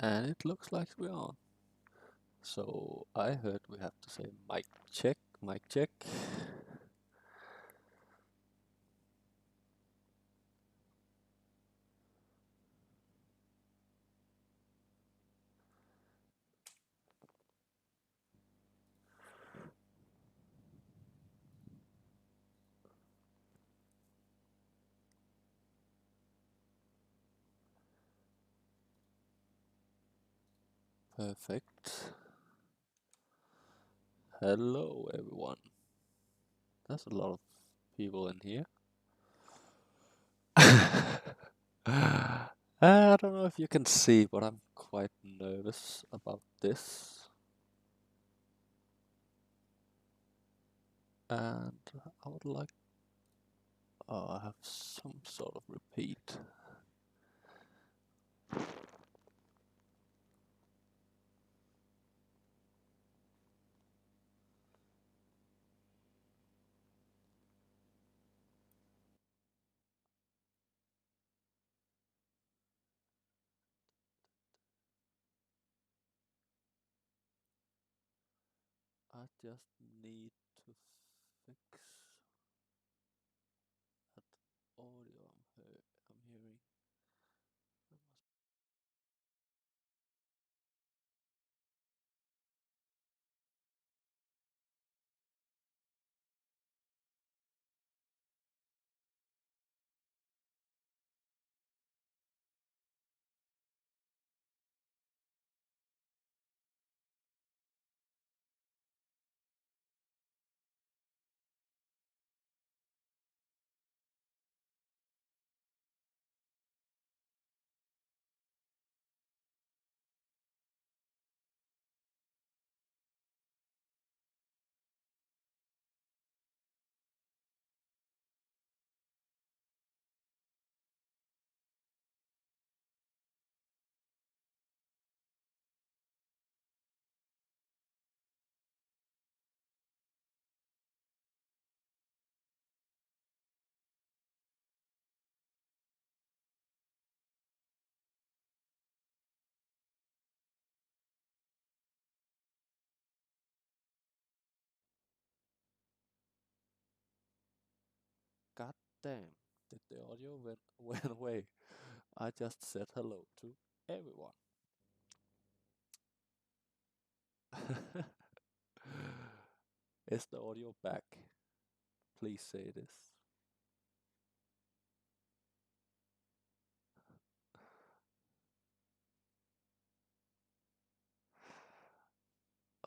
And it looks like we're on. So I heard we have to say mic check, mic check. Perfect. Hello everyone. There's a lot of people in here. I don't know if you can see, but I'm quite nervous about this. And I would like... Oh, I have some sort of repeat. I just need to fix that audio I'm hearing. God damn, did the audio went away? I just said hello to everyone. Is the audio back? Please say it is.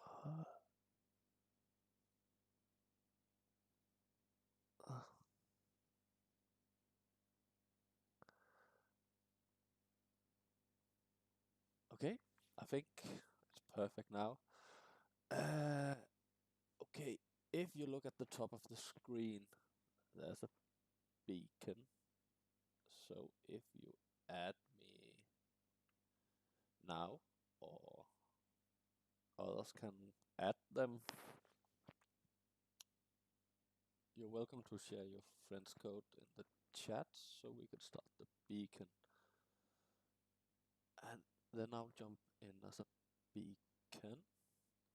Uh, uh, okay, I think it's perfect now. Uh, okay, if you look at the top of the screen, there's a beacon. So if you add me now, or others can add them, you're welcome to share your friend's code in the chat so we can start the beacon. And then I'll jump in as a beacon.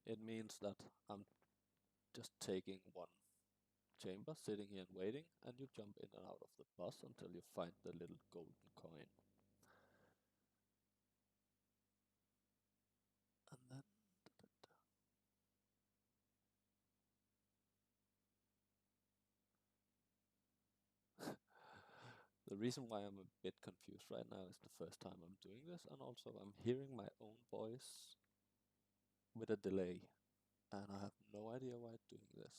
It means that I'm just taking one chamber, sitting here and waiting, and you jump in and out of the bus until you find the little golden coin. And then the reason why I'm a bit confused right now is the first time I'm doing this, and also I'm hearing my own voice with a delay, and I have no idea why I'm doing this.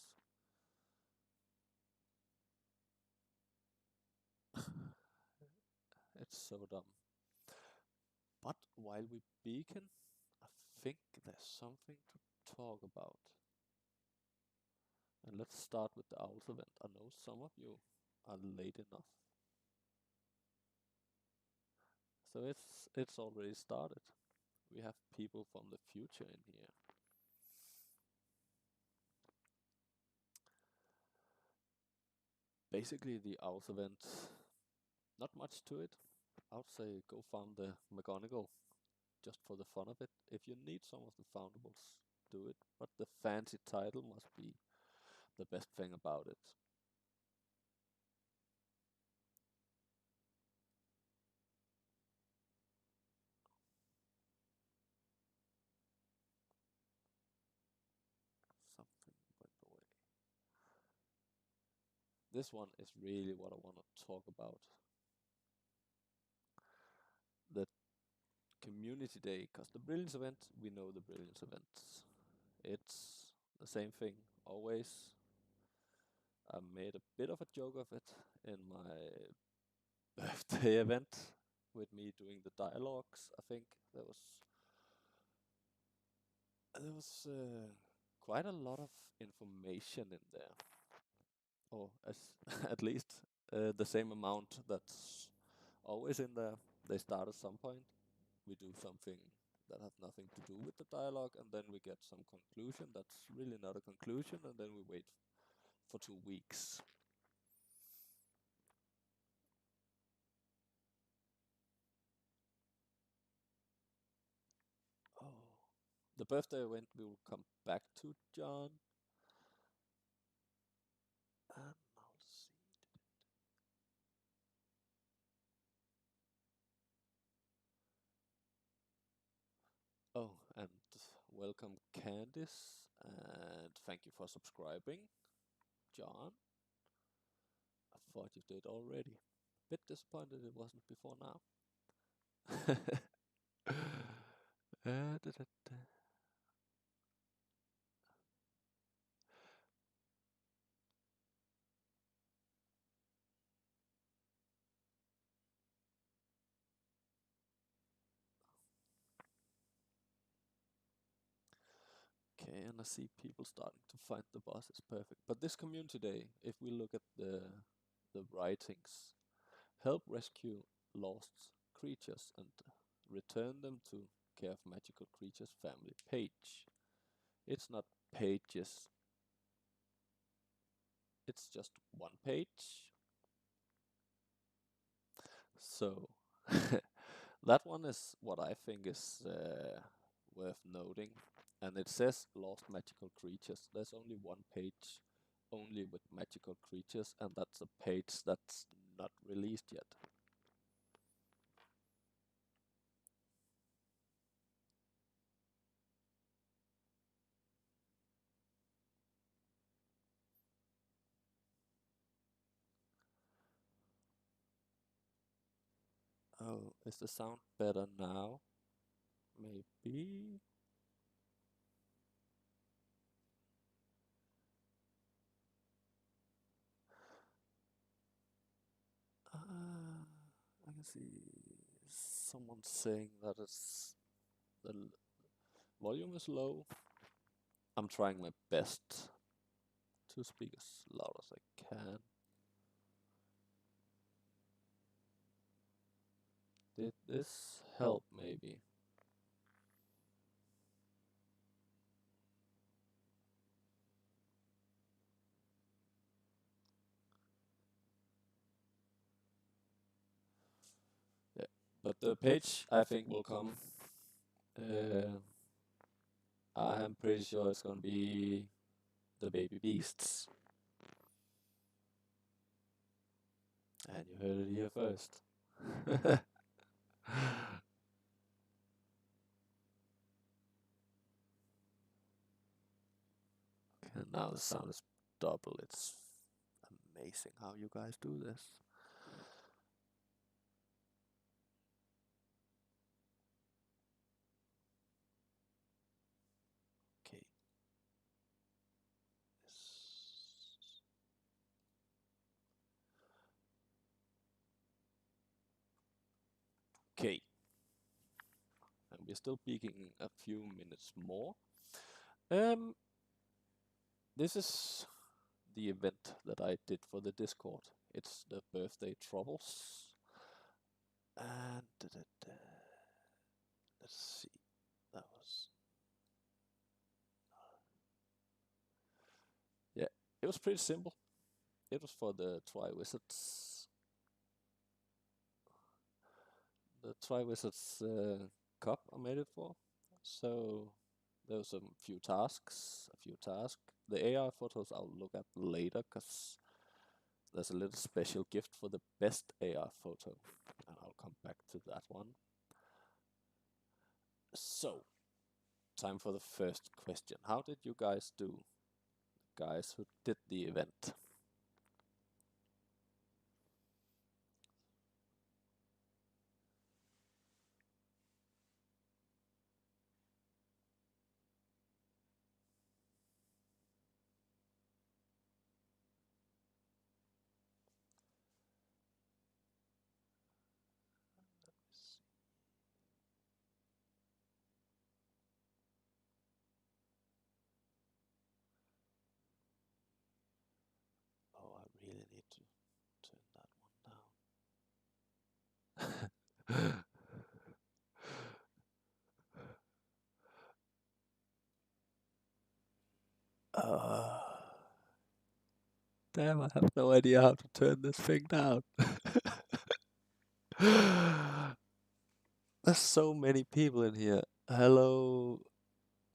It's so dumb. But while we beacon, I think there's something to talk about. And let's start with the Owls event. I know some of you are late enough. So it's already started. We have people from the future in here. Basically the Owls event, not much to it. I would say go find the McGonagall just for the fun of it. If you need some of the foundables, do it, but the fancy title must be the best thing about it. Something went away. This one is really what I want to talk about. The community day, because the Brilliance event, we know the Brilliance events. It's the same thing, always. I made a bit of a joke of it in my birthday event with me doing the dialogues. I think there was quite a lot of information in there, or as at least the same amount that's always in there. They start at some point. We do something that have nothing to do with the dialogue, and then we get some conclusion that's really not a conclusion, and then we wait for 2 weeks. Oh, the birthday event we will come back to, John. And I'll see. Oh, and welcome Candice, and thank you for subscribing, John. I thought you did already. Bit disappointed it wasn't before now. Da, da, da. Okay, and I see people starting to find the boss is perfect. But this community day, if we look at the writings, help rescue lost creatures and return them to care of magical creatures family page. It's not pages. It's just one page. So that one is what I think is worth noting. And it says lost magical creatures. There's only one page only with magical creatures, and that's a page that's not released yet. Oh, is the sound better now? Maybe. I can see someone saying that the volume is low. I'm trying my best to speak as loud as I can. Did this help maybe? Yeah, but the page I think will come. I'm pretty sure it's gonna be the baby beasts. And you heard it here first. And now the sound is double. It's amazing how you guys do this. Okay. Okay. And we're still peaking a few minutes more. This is the event that I did for the Discord. It's the birthday troubles. And let's see. That was yeah. It was pretty simple. It was for the Tri-Wizards. The Tri-Wizards cup I made it for. So there were some few tasks. The AI photos I'll look at later, because there's a little special gift for the best AI photo, and I'll come back to that one. So, time for the first question. How did you guys do? Guys who did the event. Oh, I really need to turn that one down. uh, Damn, I have no idea how to turn this thing down. There's so many people in here. Hello,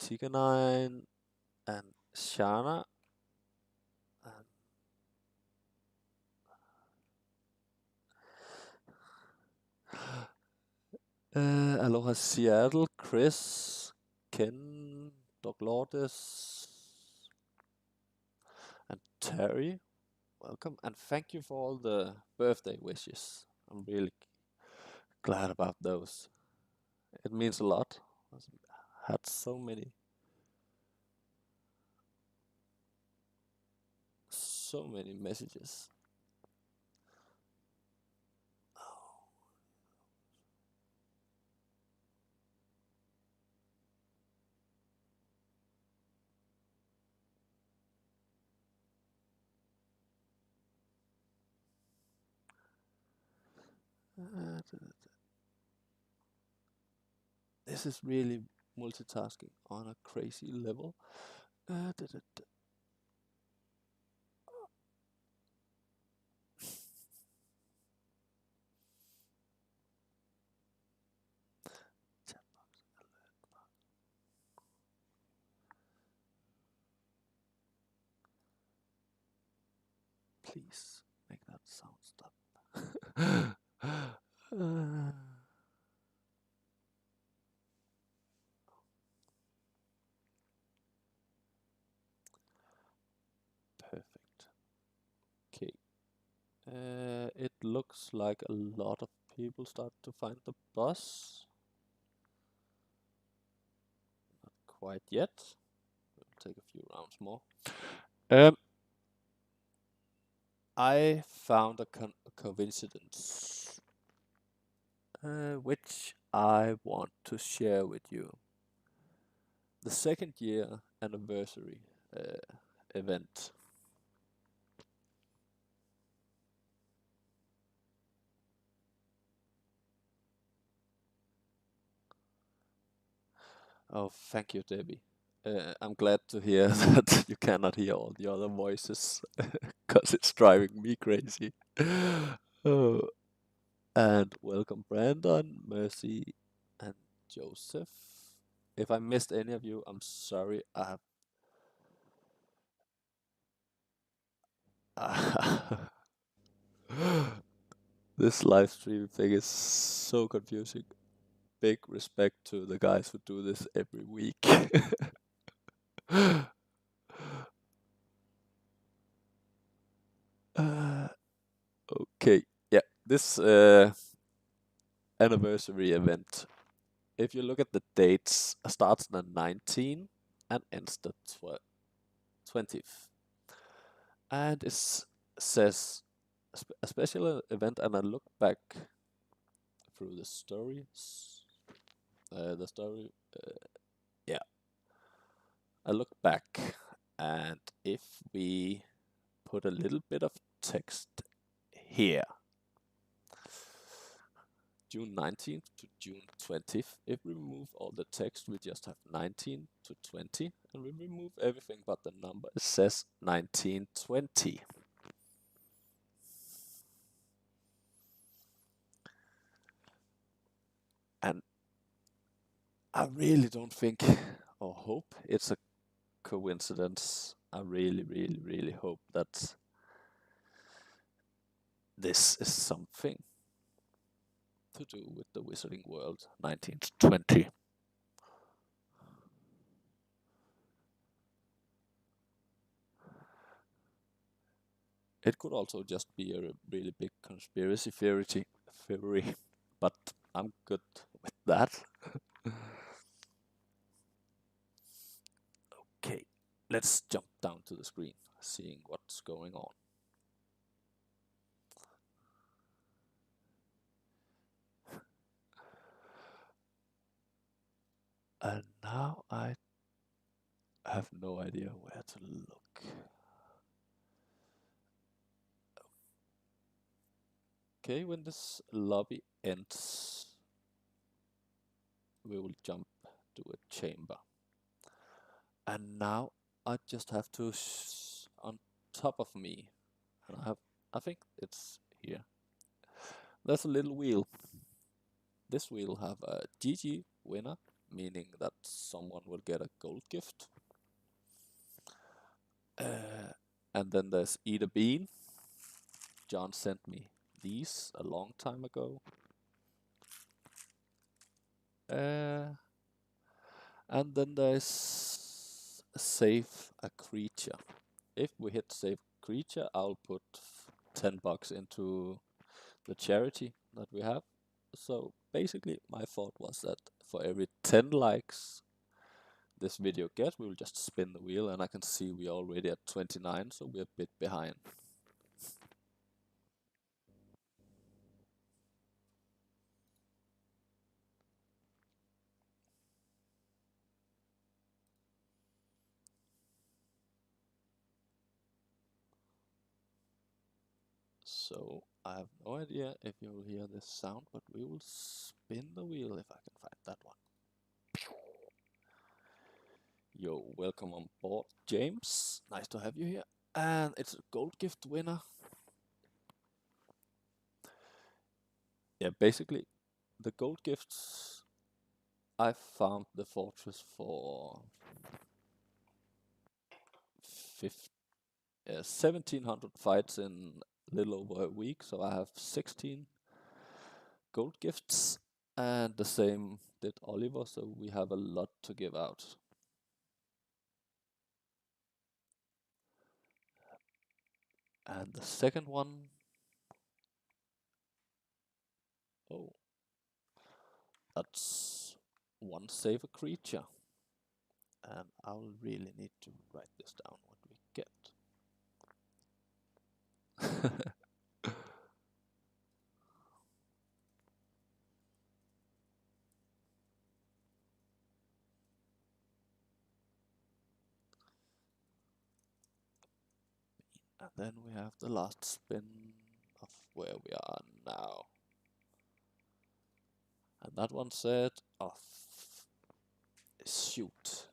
Tika9 and Shana. Aloha Seattle, Chris, Ken, Doc Lourdes, and Terry. Welcome, and thank you for all the birthday wishes. I'm really glad about those. It means a lot. I've had so many messages. This is really multitasking on a crazy level. Please make that sound stop. Perfect. Okay. It looks like a lot of people start to find the bus. Not quite yet. It'll take a few rounds more. I found a coincidence, which I want to share with you. The second year anniversary event. Oh, thank you, Debbie. I'm glad to hear that you cannot hear all the other voices, because it's driving me crazy. Oh, and welcome Brandon, Mercy, and Joseph. If I missed any of you, I'm sorry. This live stream thing is so confusing. Big respect to the guys who do this every week. Okay, yeah, this anniversary event, if you look at the dates, starts on the 19th and ends the 20th. And it says a special event, and I look back through the stories. Yeah. I look back, and if we put a little bit of text here, June 19th to June 20th. If we remove all the text, we just have 19 to 20, and we remove everything but the number. It says 1920. And I really don't think or hope it's a coincidence. I really, really, really hope that this is something to do with the Wizarding World 1920. It could also just be a really big conspiracy theory, but I'm good with that. Okay, let's jump down to the screen, seeing what's going on. And now I have no idea where to look. Okay, when this lobby ends, we will jump to a chamber. And now I just have to on top of me, and I think it's here. There's a little wheel. This wheel have a GG winner, meaning that someone will get a gold gift. And then there's Eat a Bean. John sent me these a long time ago. And then there's Save a Creature. If we hit Save Creature, I'll put 10 bucks into the charity that we have. So basically my thought was that for every 10 likes this video gets, we will just spin the wheel, and I can see we're already at 29, so we're a bit behind. So I have no idea if you will hear this sound, but we will spin the wheel if I can find that one. Yo, welcome on board, James. Nice to have you here. And it's a gold gift winner. Yeah, basically, the gold gifts, I found the fortress for 1700 fights in a little over a week, so I have 16 gold gifts, and the same did Oliver, so we have a lot to give out. And the second one, oh, that's one Save a Creature. And I'll really need to write this down, what we get. And then we have the last spin of where we are now. And that one said, oh, shoot.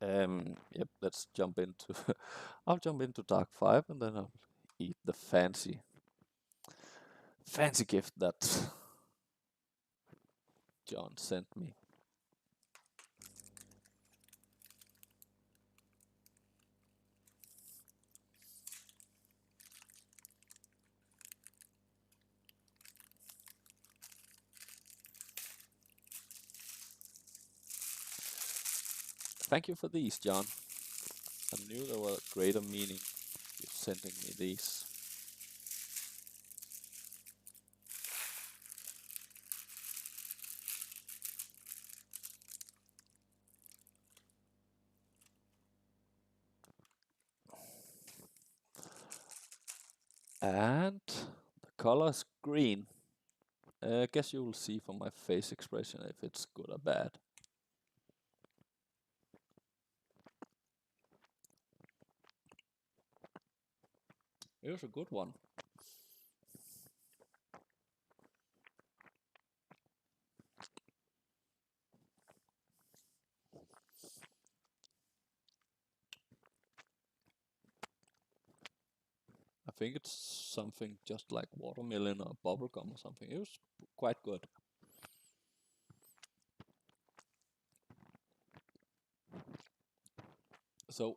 Yep, let's jump into, I'll jump into Dark 5, and then I'll eat the fancy gift that John sent me. Thank you for these, John. I knew there were greater meaning you sending me these. And the color is green. I guess you will see from my face expression if it's good or bad. Here's a good one. I think it's something just like watermelon or bubblegum or something. It was quite good. So,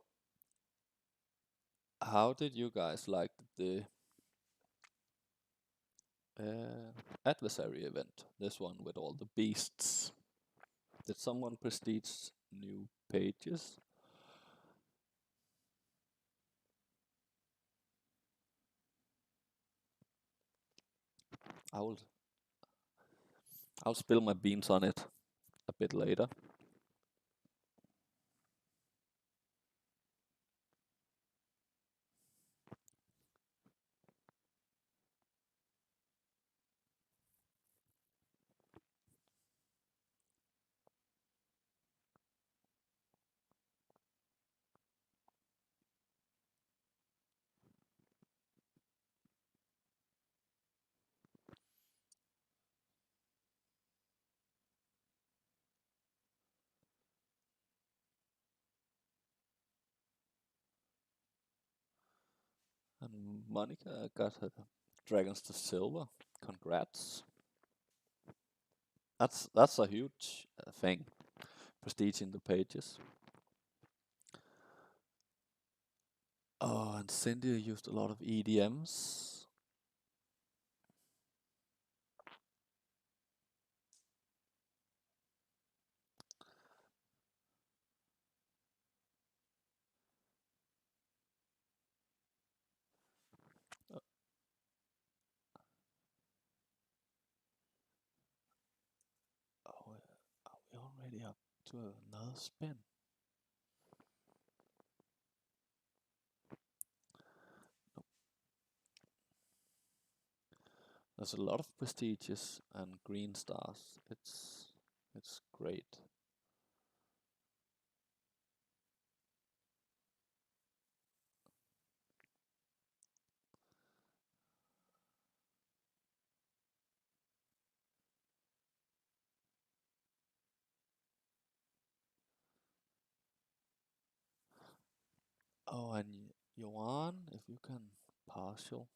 how did you guys like the adversary event? This one with all the beasts. Did someone prestige new pages? I'll I'll spill my beans on it a bit later. And Monica got her dragons to silver. Congrats. That's a huge thing. Prestige in the pages. Oh, and Cindy used a lot of EDMs. Oh, are we already up to another spin? Nope. There's a lot of prestiges and green stars. It's great. Oh, and Yuan, if you can partial.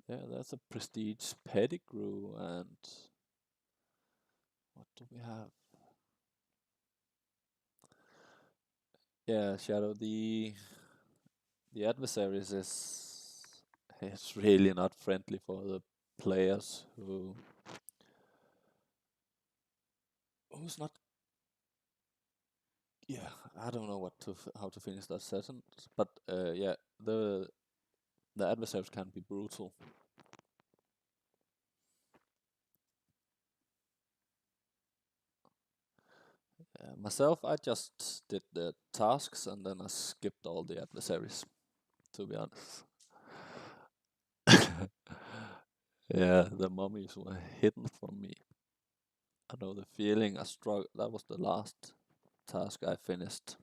Yeah, that's a prestige Pettigrew, and what do we have? Yeah, Shadow, the adversaries is really not friendly for the players who's not. Yeah, I don't know how to finish that sentence, but yeah, the adversaries can be brutal. Myself, I just did the tasks and then I skipped all the adversaries, to be honest. Yeah, the mummies were hidden from me. I know the feeling. I struggled. That was the last task I finished.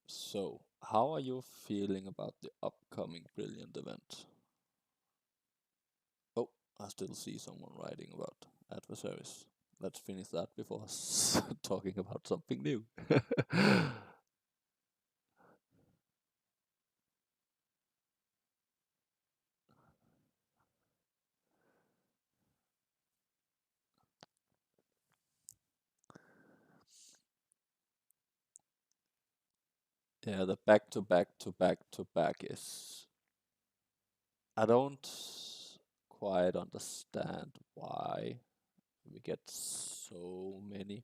So, how are you feeling about the upcoming Brilliant event? Oh, I still see someone writing about adversaries. Let's finish that before talking about something new. Yeah, the back to back to back to back is. I don't quite understand why we get so many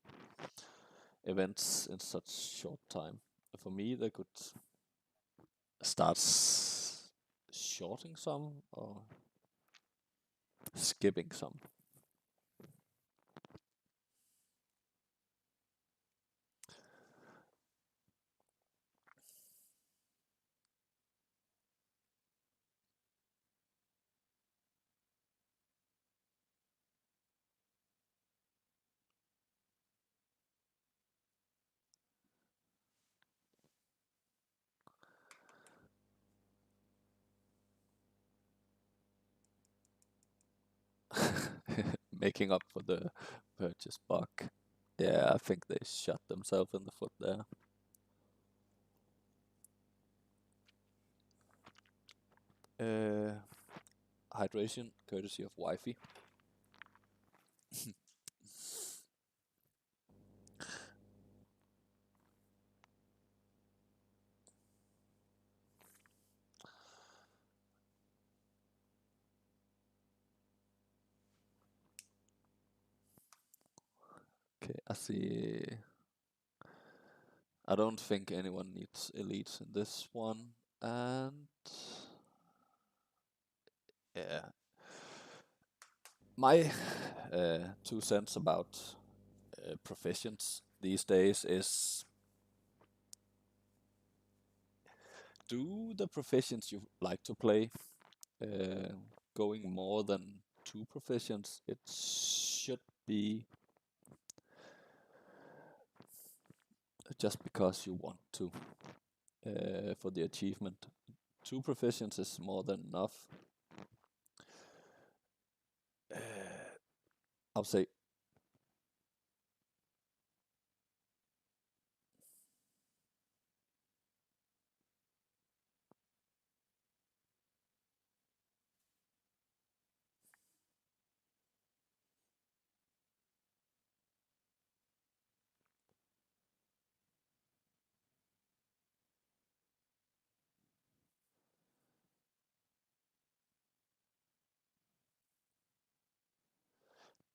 events in such short time. For me, they could start shorting some or skipping some. making up for the purchase bug. Yeah, I think they shot themselves in the foot there. Hydration, courtesy of Wi-Fi. Okay, I see. I don't think anyone needs elites in this one, and yeah. My 2 cents about professions these days is, do the professions you like to play going more than 2 professions? It should be just because you want to for the achievement. 2 professions is more than enough. I'll say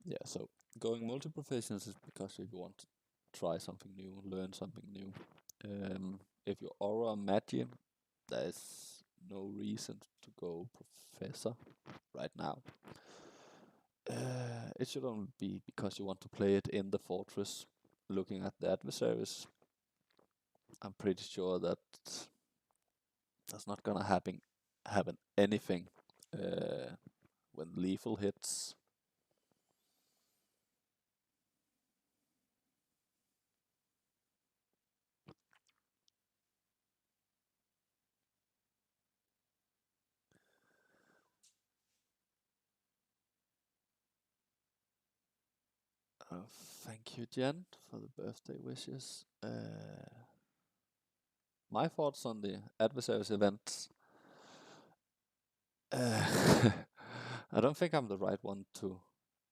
yeah, so going multi-professions is because if you want to try something new, learn something new. If you're aura magi, there's no reason to go professor right now. It should only be because you want to play it in the fortress, looking at the adversaries. I'm pretty sure that that's not gonna happen anything when lethal hits. Thank you, Jen, for the birthday wishes. My thoughts on the adversaries events. I don't think I'm the right one to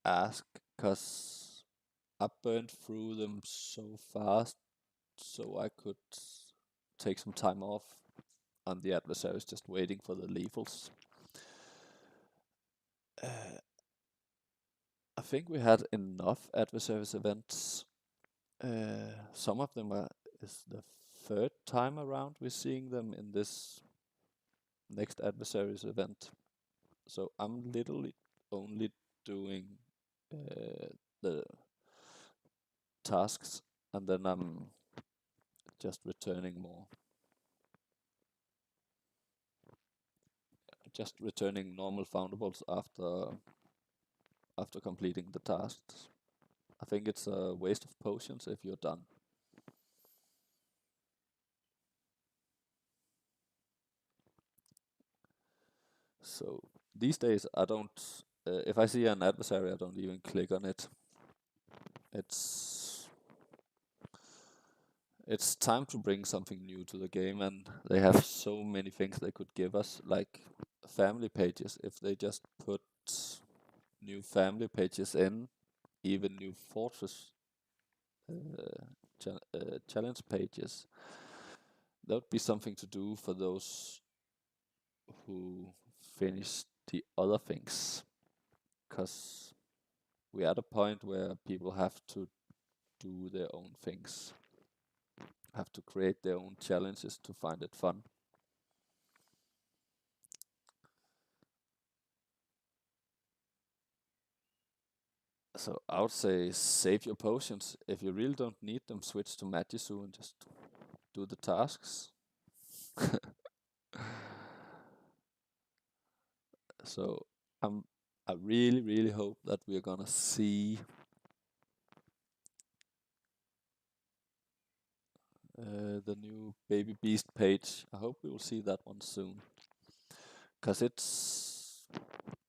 ask, because I burned through them so fast, so I could take some time off on the adversaries, just waiting for the lethals. I think we had enough adversaries events. Some of them is the 3rd time around we're seeing them in this next adversaries event. So I'm literally only doing the tasks, and then I'm just returning more. Just returning normal foundables after completing the tasks. I think it's a waste of potions if you're done. So these days I don't, if I see an adversary, I don't even click on it. It's time to bring something new to the game, and they have so many things they could give us, like family pages. If they just put new family pages in, even new fortress challenge pages, that would be something to do for those who finish the other things. Because we're at a point where people have to do their own things, have to create their own challenges to find it fun. So I would say save your potions. If you really don't need them, switch to Magisu and just do the tasks. So I really hope that we're gonna see the new Baby Beast page. I hope we will see that one soon, because it's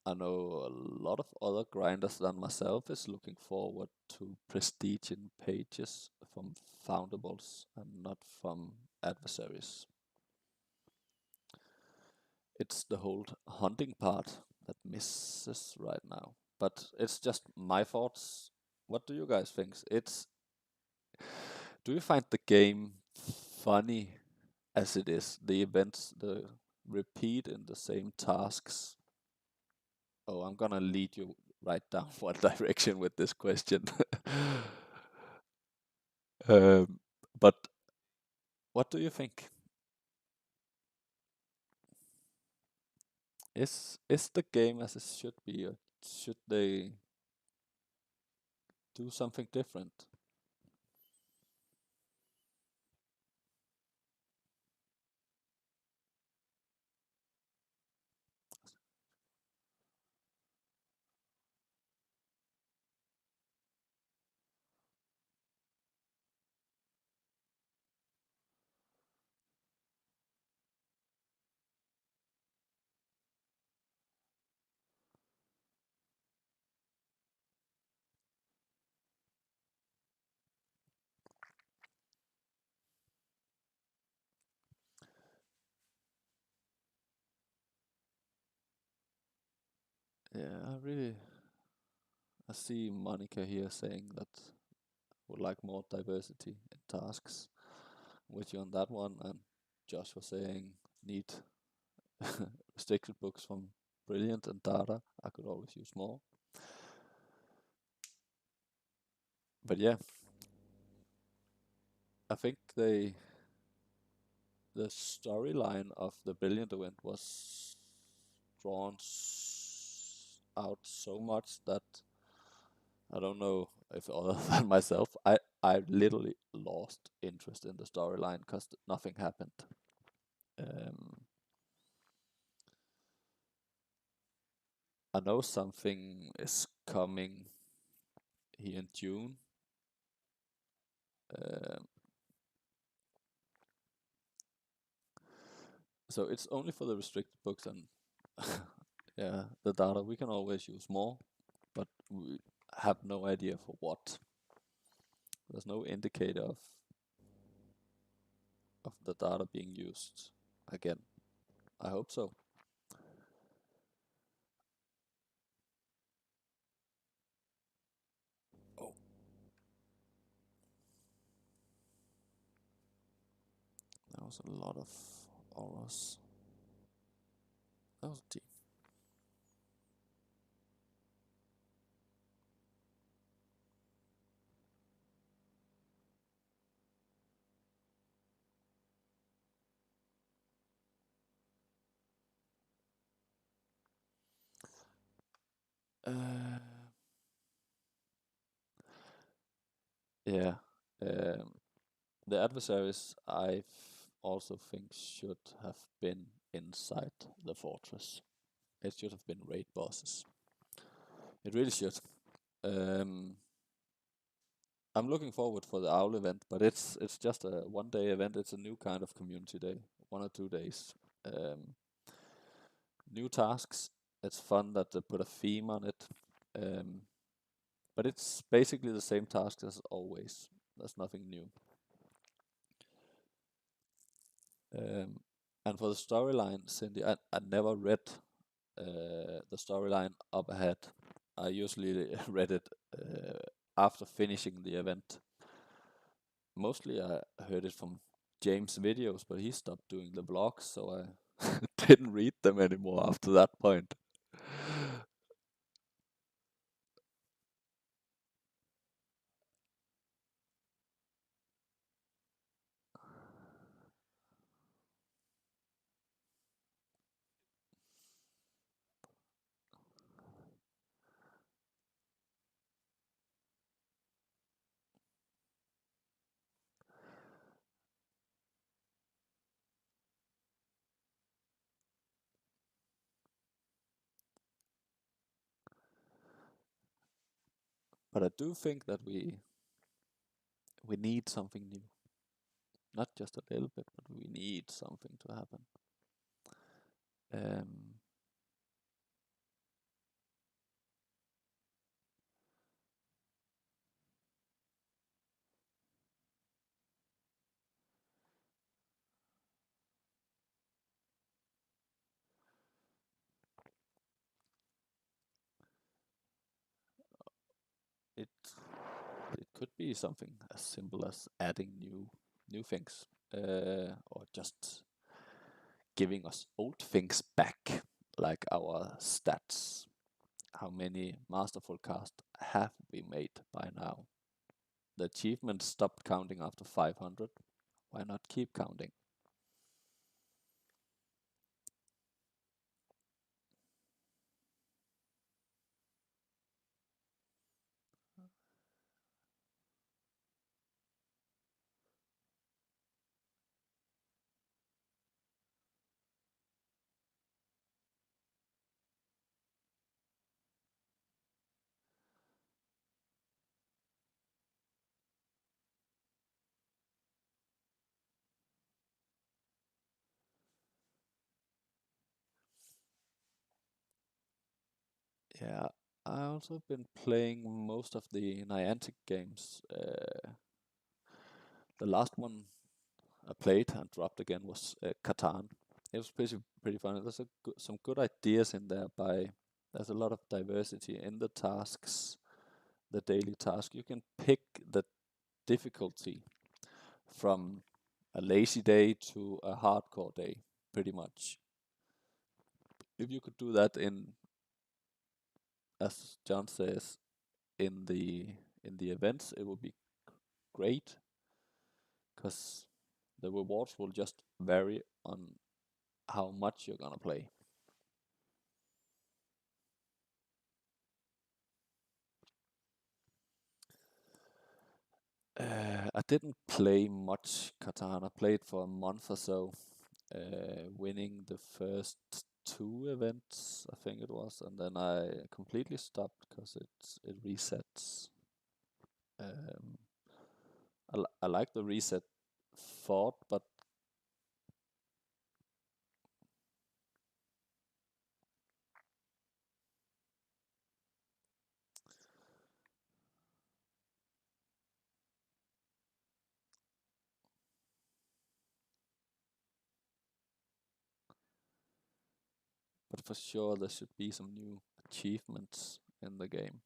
I know a lot of other grinders than myself is looking forward to prestige in pages from foundables and not from adversaries. It's the whole hunting part that misses right now. But it's just my thoughts. What do you guys think? Do you find the game funny as it is? The events, the repeat in the same tasks. Oh, I'm gonna lead you right down one direction with this question. But what do you think? Is the game as it should be, or should they do something different? Yeah, I see Monica here saying that would like more diversity in tasks. With you on that one, and Josh was saying need restricted books from Brilliant and Data. I could always use more. But yeah, I think the storyline of the Brilliant event was drawn out so much that I don't know if other than myself, I literally lost interest in the storyline because nothing happened. Um, I know something is coming here in June. Um, so it's only for the restricted books, and yeah, the data we can always use more, but we have no idea for what. There's no indicator of the data being used again. I hope so. Oh, that was a lot of auras. That was deep. Uh, yeah. Um, the adversaries I also think should have been inside the fortress. It should have been raid bosses. It really should. Um, I'm looking forward for the owl event, but it's just a 1 day event. It's a new kind of community day, 1 or 2 days. Um, New tasks. It's fun that they put a theme on it, um, but it's basically the same tasks as always. There's nothing new. And for the storyline, Cindy, I never read the storyline up ahead. I usually read it after finishing the event. Mostly I heard it from James' videos, but he stopped doing the vlogs, so I didn't read them anymore after that point. But I do think that we need something new. Not just a little bit, but we need something to happen. Um, it it could be something as simple as adding new things, or just giving us old things back, like our stats. How many masterful casts have we made by now? The achievement stopped counting after 500. Why not keep counting? Yeah, I also been playing most of the Niantic games. The last one I played and dropped again was Catan. It was pretty fun. There's some good ideas in there. There's a lot of diversity in the tasks, the daily task. You can pick the difficulty from a lazy day to a hardcore day, pretty much. If you could do that in, as John says, in the events, it would be great, because the rewards will just vary on how much you're gonna play. I didn't play much Catan. I played for a month or so, winning the first two events, I think it was, and then I completely stopped because it resets. Um, I like the reset thought, but for sure there should be some new achievements in the game.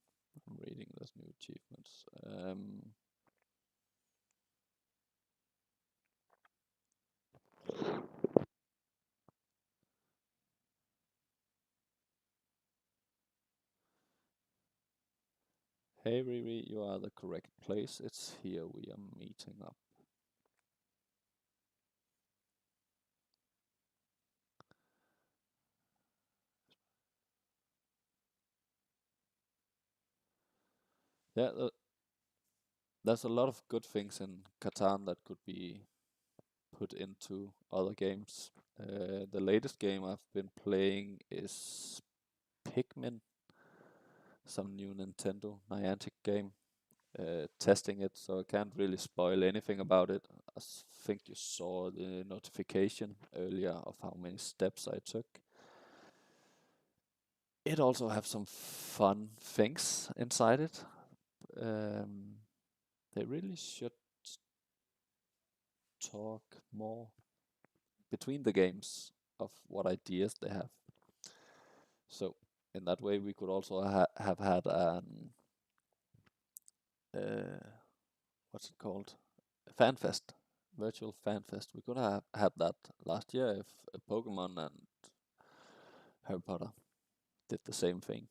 I'm reading those new achievements. Hey Riri, you are the correct place. It's here we are meeting up. Yeah, there's a lot of good things in Catan that could be put into other games. The latest game I've been playing is Pikmin, some new Nintendo Niantic game. Testing it, so I can't really spoil anything about it. Think you saw the notification earlier of how many steps I took. It also have some fun things inside it. Um, they really should talk more between the games of what ideas they have. So in that way, we could also have had an uh, what's it called? A fan fest, virtual fan fest. We could have had that last year if Pokemon and Harry Potter did the same thing.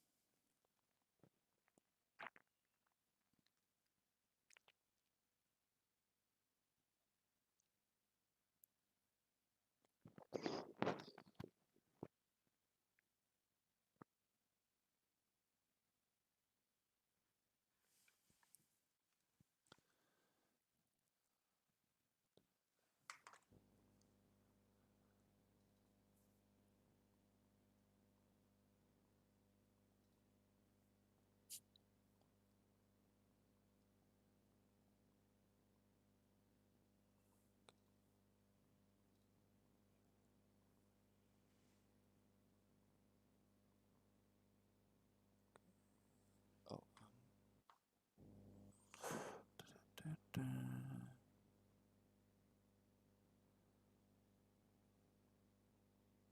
Oh.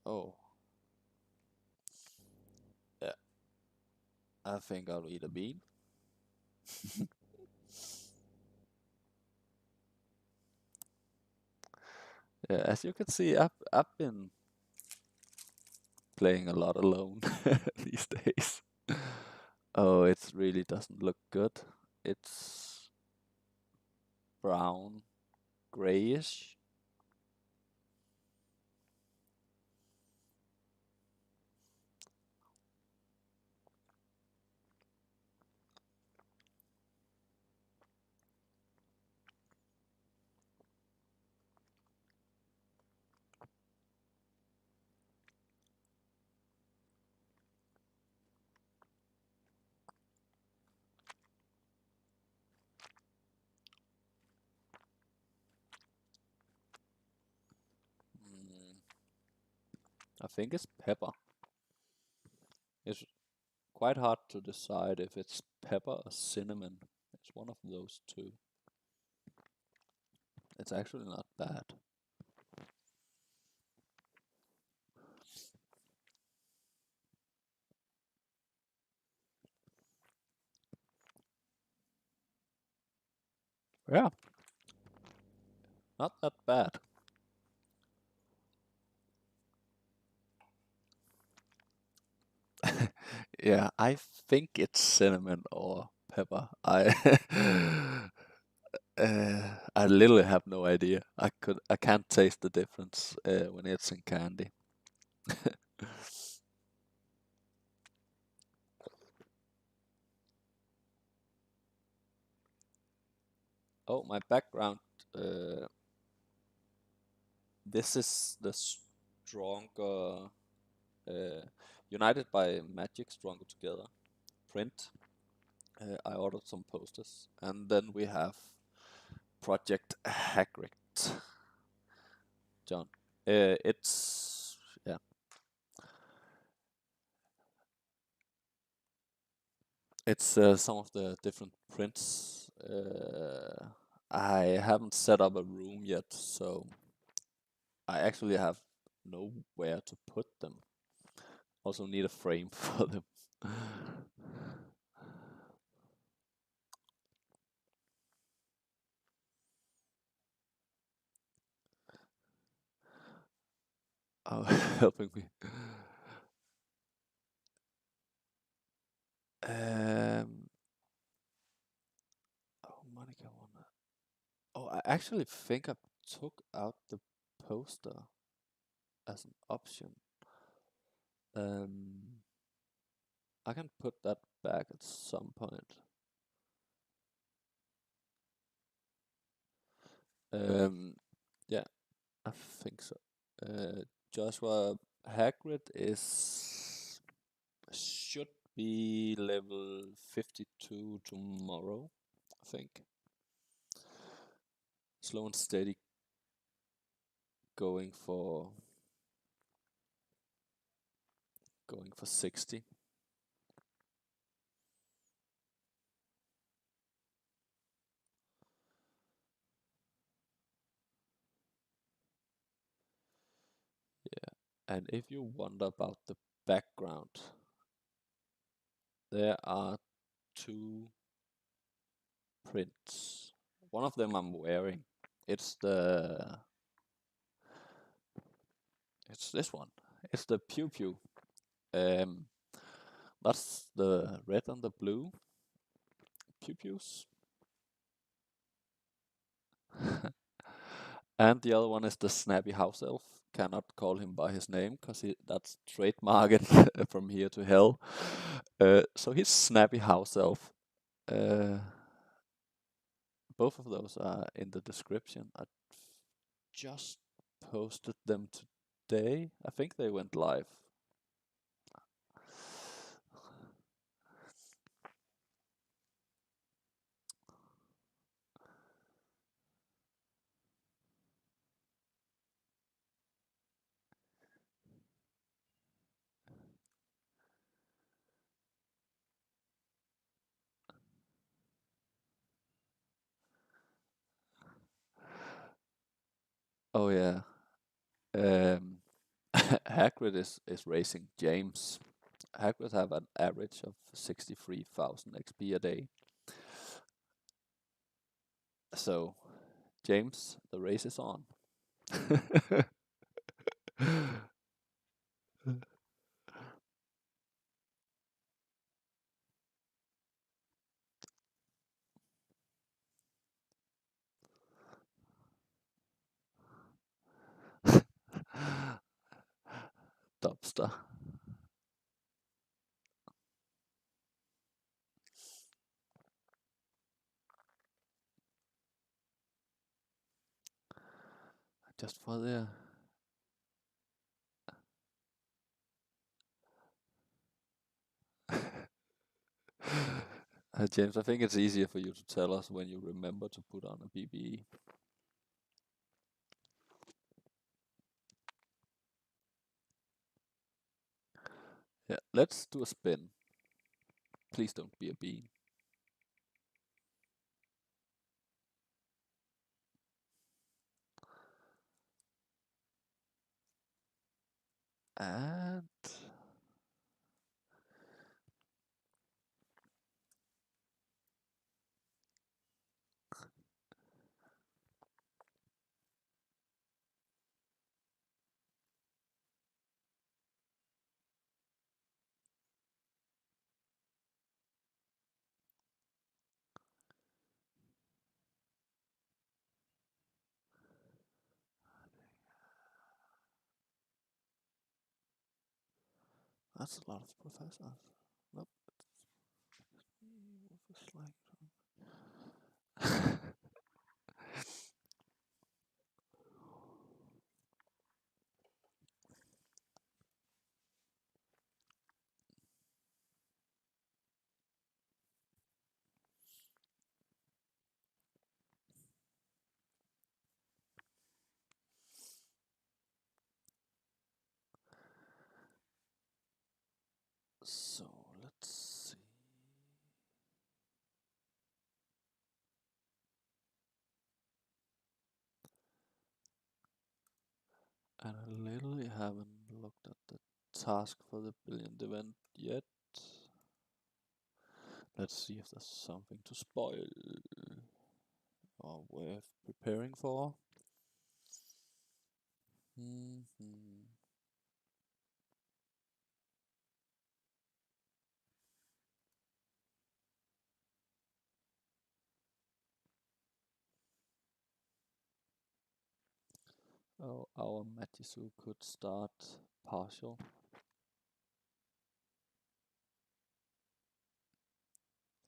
Oh, yeah. I think I'll eat a bean. Yeah, as you can see, I've been playing a lot alone these days. Oh, it really doesn't look good. It's brown, grayish. Mm, I think it's pepper. It's quite hard to decide if it's pepper or cinnamon. It's one of those two. It's actually not bad. Yeah, not that bad. Yeah, I think it's cinnamon or pepper. I literally have no idea. I can't taste the difference when it's in candy. Oh, my background. Uh, this is the stronger, United by Magic, Stronger Together print. I ordered some posters, and then we have Project Hagrid. John, it's yeah. It's some of the different prints. I haven't set up a room yet, so I actually have nowhere to put them. Also need a frame for them. Oh, helping me. Um, oh, Monica wanna. Oh, I actually think I took out the poster as an option. Um, I can put that back at some point. Yeah, I think so. Joshua Hagrid is should be level 52 tomorrow, I think. Slow and steady going for 60. Yeah. And if you wonder about the background, there are two prints. One of them I'm wearing. It's this one. It's the Hpwu. Um, that's the red and the blue Hpwus. And the other one is the Snappy House Elf. Cannot call him by his name because that's trademarked from here to hell. So he's Snappy House Elf. Uh, both of those are in the description. I just posted them today. I think they went live. Oh yeah. Um, Hagrid is racing James. Hagrid have an average of 63,000 XP a day. So, James, the race is on. Dubster. Just for the James, I think it's easier for you to tell us when you remember to put on a BBE. Yeah, let's do a spin. Please don't be a bean. And that's a lot of professors. Nope. So let's see. And I literally haven't looked at the task for the brilliant event yet. Let's see if there's something to spoil or worth preparing for. Oh, our Matisu could start partial.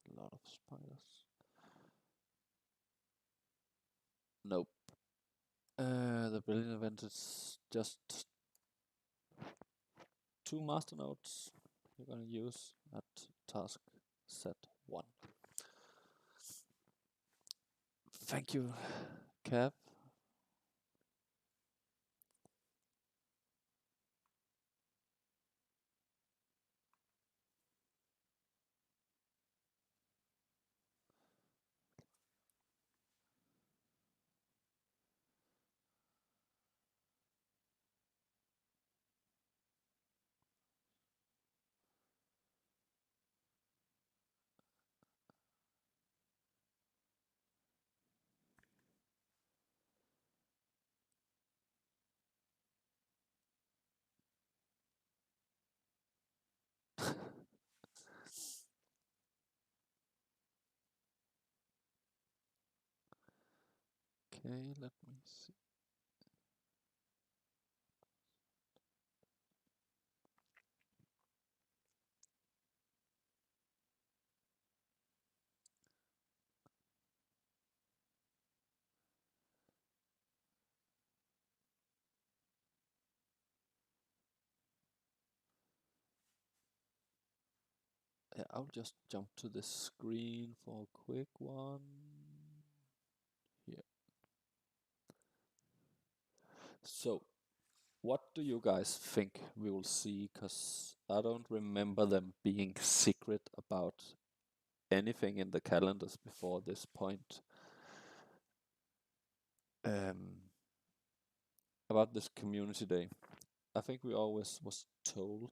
A lot of spiders. Nope. The brilliant event is just 2 master nodes you're gonna use at task set 1. Thank you, Cav. Okay, let me see. Yeah, I'll just jump to the screen for a quick one. Here. So, what do you guys think we will see? Because I don't remember them being secret about anything in the calendars before this point. About this community day, I think we always was told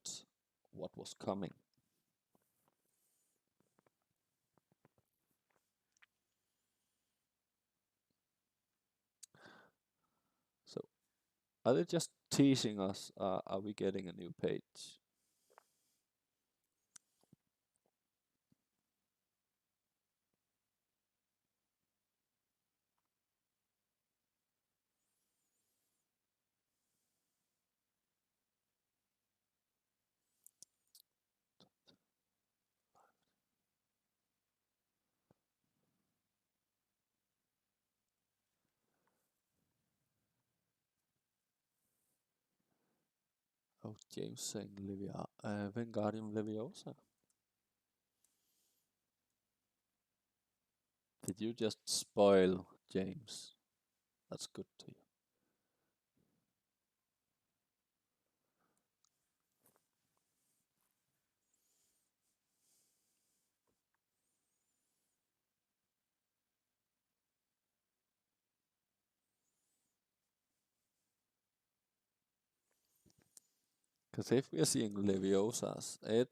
what was coming. Are they just teasing us? Are we getting a new page? Oh, James saying Wingardium Leviosa. Did you just spoil James? That's good to you. Because if we are seeing Leviosas, it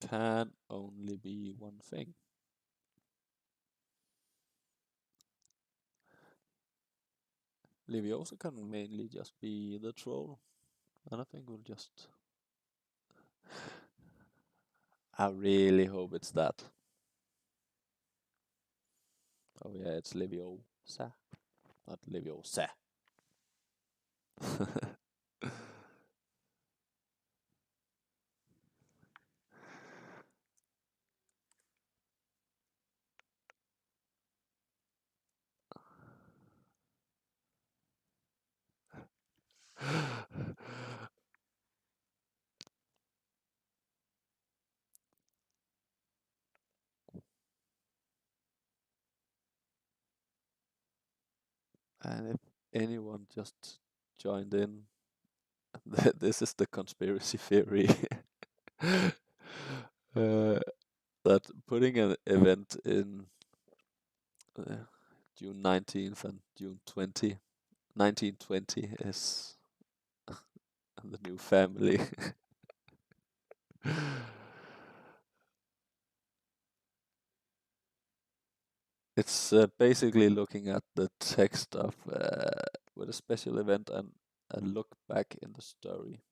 can only be one thing. Leviosa can mainly just be the troll. And I think we'll just... I really hope it's that. Oh yeah, it's Leviosa, not Leviosa. And if anyone just joined in, this is the conspiracy theory. That putting an event in June 19th and June 1920 is the new family. It's basically looking at the text of with a special event and a look back in the story.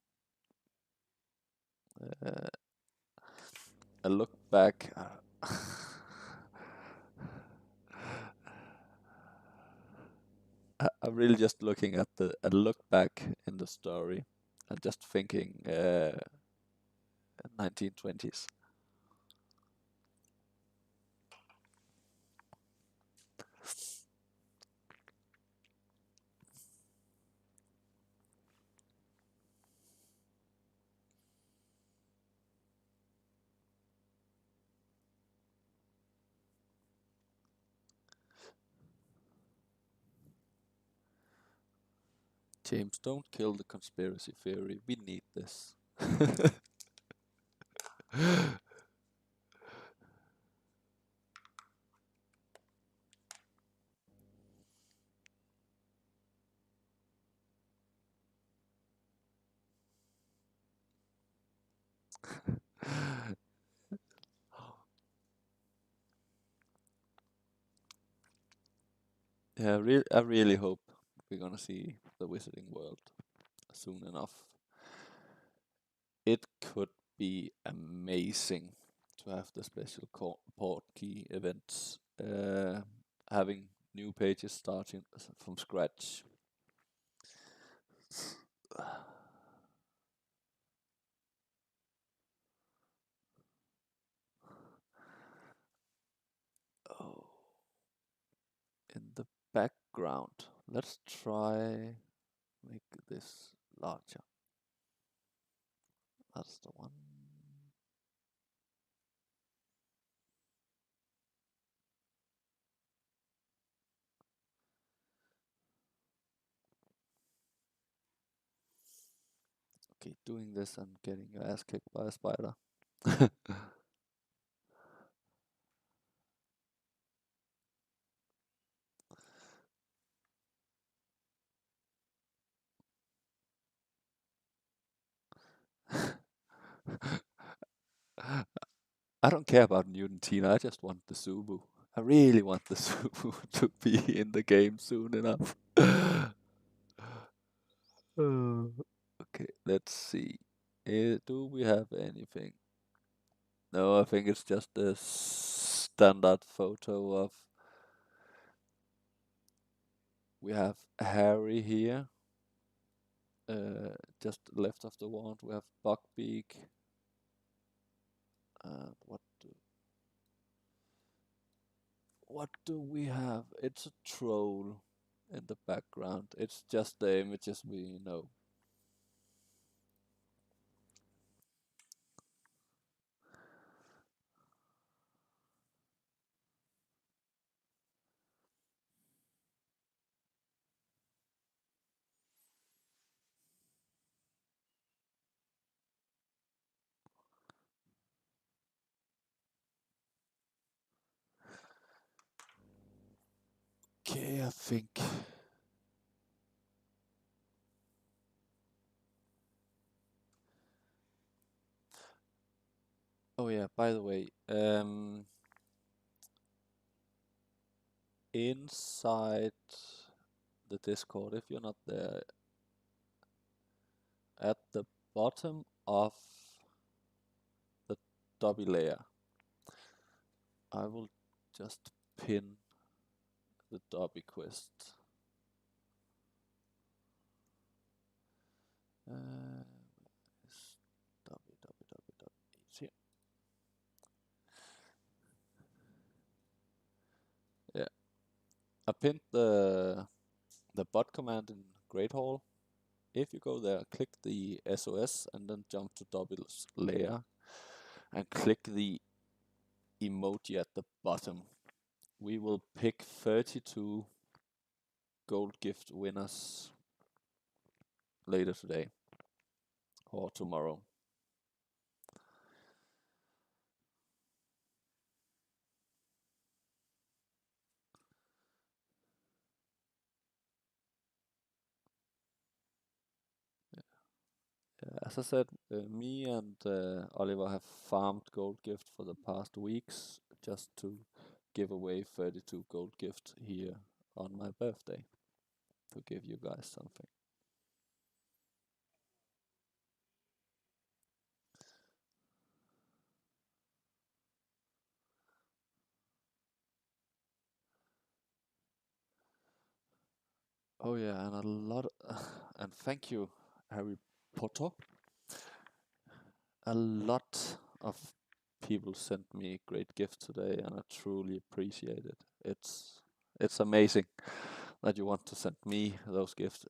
A look back. I'm really just looking at a look back in the story and just thinking 1920s. James, don't kill the conspiracy theory. We need this. Yeah, I really hope we're gonna see the Wizarding World soon enough. It could be amazing to have the special Portkey events, having new pages starting from scratch. Oh, in the background, let's try make this larger. That's the one. Okay, doing this and getting your ass kicked by a spider. I don't care about Mutant Tina, I just want the Subu. I really want the Subu to be in the game soon enough. Let's see. Do we have anything? No, I think it's just a standard photo of. We have Harry here. Just left of the wand, we have Buckbeak. And what do we have? It's a troll in the background. It's just the images we know. Okay, I think. Oh yeah, by the way, inside the Discord, if you're not there, at the bottom of the Dobby layer, I will just pin the Dobby quest. Dobby. It's here. Yeah, I pinned the bot command in Great Hall. If you go there, click the SOS and then jump to Dobby's layer and click the emoji at the bottom. We will pick 32 gold gift winners later today or tomorrow. As I said, me and Oliver have farmed gold gift for the past weeks just to give away 32 gold gift here on my birthday to give you guys something. Oh yeah, and a lot and thank you, Harry Potter. A lot of people sent me great gifts today, and I truly appreciate it. It's amazing that you want to send me those gifts.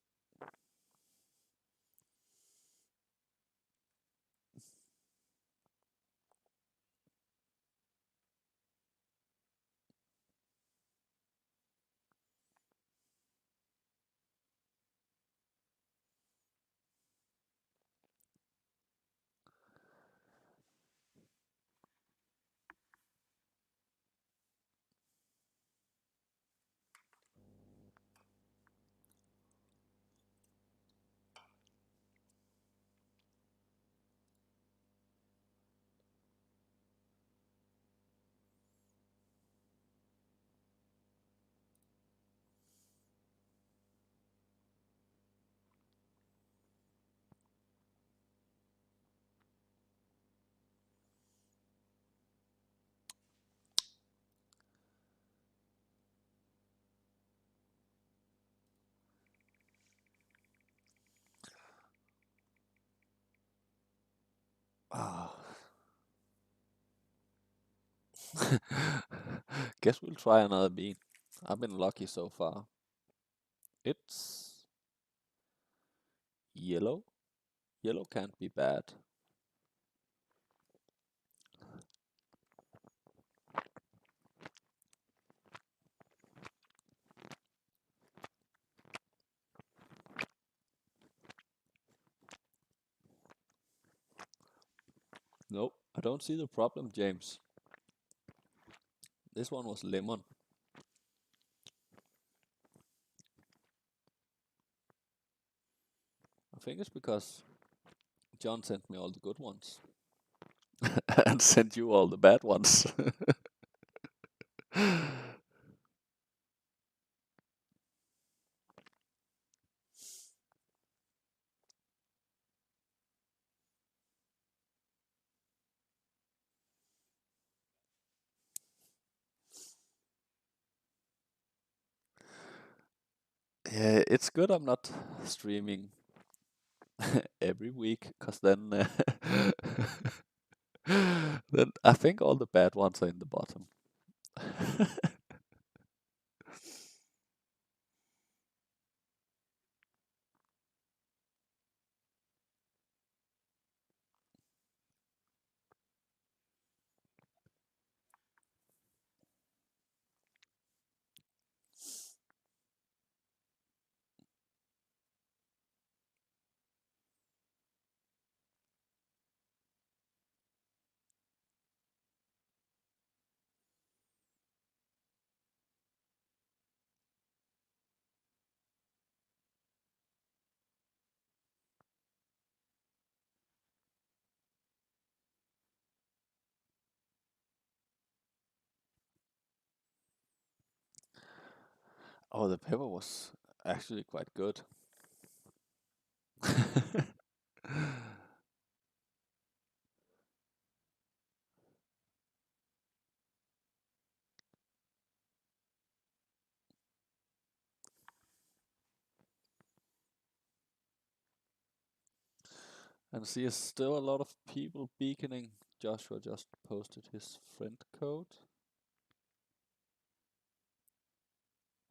Ah. Guess we'll try another bean. I've been lucky so far. It's yellow. Yellow can't be bad. Nope, I don't see the problem, James. This one was lemon. I think it's because John sent me all the good ones and sent you all the bad ones. Yeah, it's good I'm not streaming every week, cause then then I think all the bad ones are in the bottom. Oh, the pepper was actually quite good. And see, there's still a lot of people beaconing. Joshua just posted his friend code.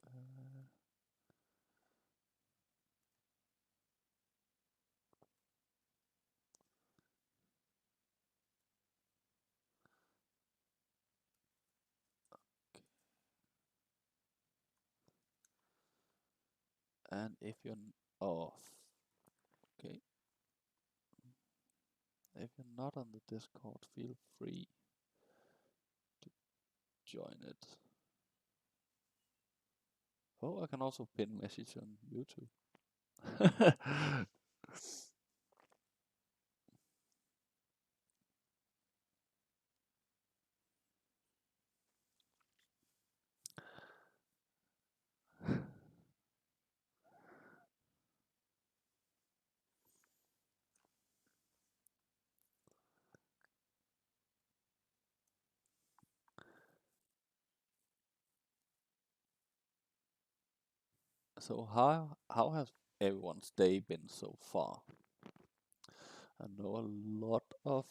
Uh, and if you're off, okay, if you're not on the Discord, feel free to join it. Oh, I can also pin message on YouTube. So how has everyone's day been so far? I know a lot of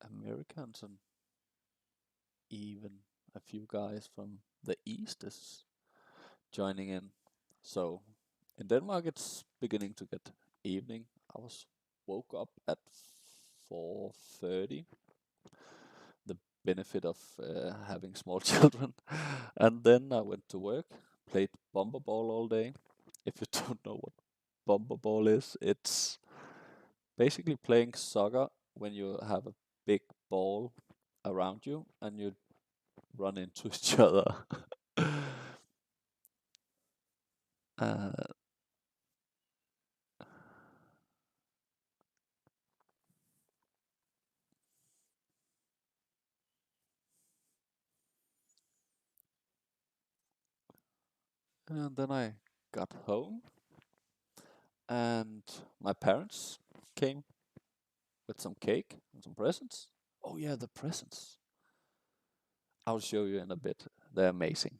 Americans and even a few guys from the East is joining in. So in Denmark, it's beginning to get evening. I was woke up at 4:30. The benefit of having small children, and then I went to work, played bumper ball all day. If you don't know what bumper ball is, it's basically playing soccer when you have a big ball around you and you run into each other. uh, and then I got home, and my parents came with some cake and some presents. Oh yeah, the presents. I'll show you in a bit. They're amazing.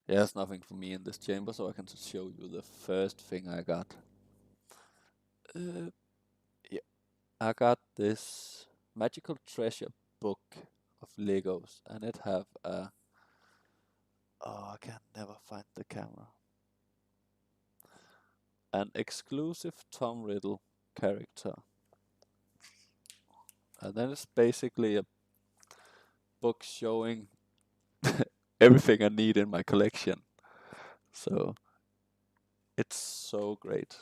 Yeah, there's nothing for me in this chamber, so I can just show you the first thing I got. Uh, yeah, I got this magical treasure book of Legos, and it have a. Oh, I can never find the camera. An exclusive Tom Riddle character, and then it's basically a book showing everything I need in my collection. So it's so great.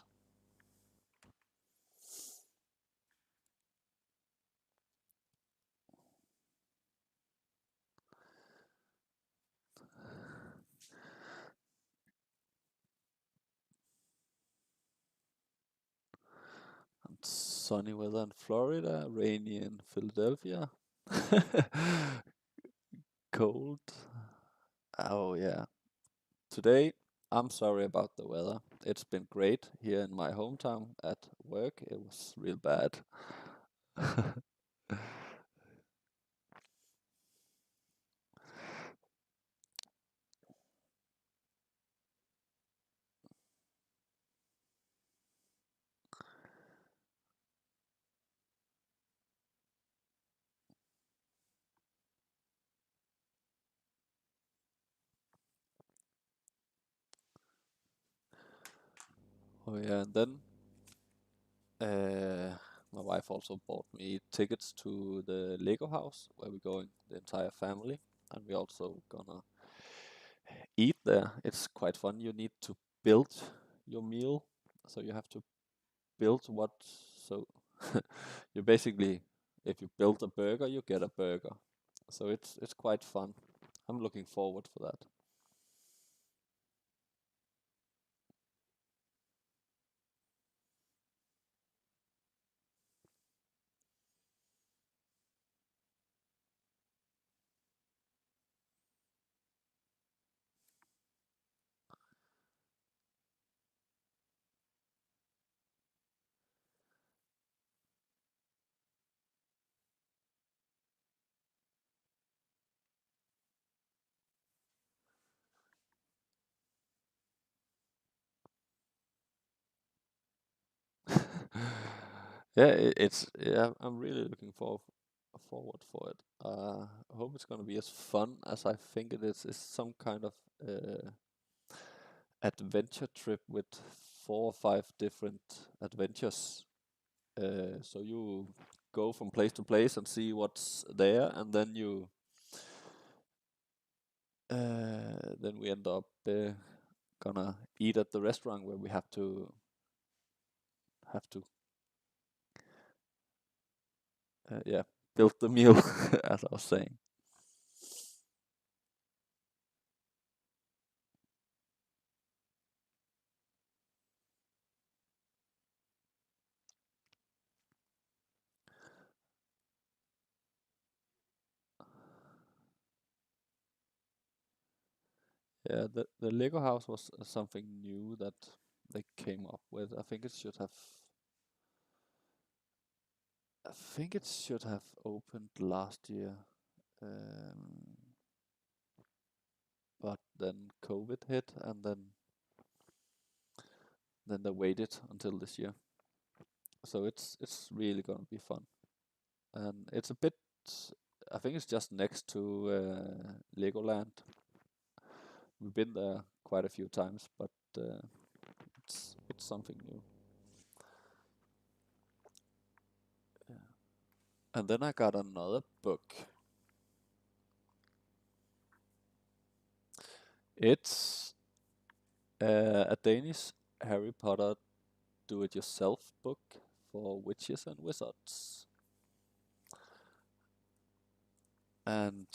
sunny weather in Florida, rainy in Philadelphia. Cold. Oh yeah. Today, I'm sorry about the weather. It's been great here in my hometown at work. It was real bad. Oh yeah, and then uh, my wife also bought me tickets to the Lego house where we're going, the entire family, and we're also gonna eat there. It's quite fun. You need to build your meal, so you have to build what. So you basically, if you build a burger, you get a burger. So it's quite fun. I'm looking forward for that. Yeah, it's yeah. I'm really looking forward for it. I hope it's gonna be as fun as I think it is. It's some kind of uh, adventure trip with 4 or 5 different adventures. So you go from place to place and see what's there, and then we end up gonna eat at the restaurant where we have to yeah, build the meal as I was saying. Yeah, the Lego house was something new that they came up with. I think it should have opened last year, um, but then COVID hit, and then they waited until this year. So it's really gonna be fun, and it's a bit. I think it's just next to Legoland. We've been there quite a few times, but it's something new. Yeah. And then I got another book. It's a Danish Harry Potter do-it-yourself book for witches and wizards. And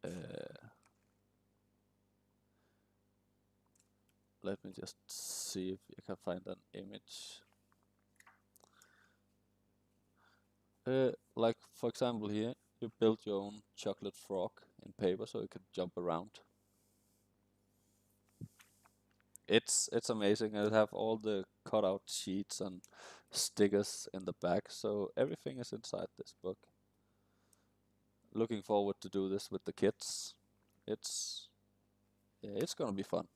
uh, let me just see if I can find an image. Like for example here, you build your own chocolate frog in paper so it can jump around. It's amazing. I have all the cutout sheets and stickers in the back, so everything is inside this book. Looking forward to do this with the kids. It's yeah, it's gonna be fun.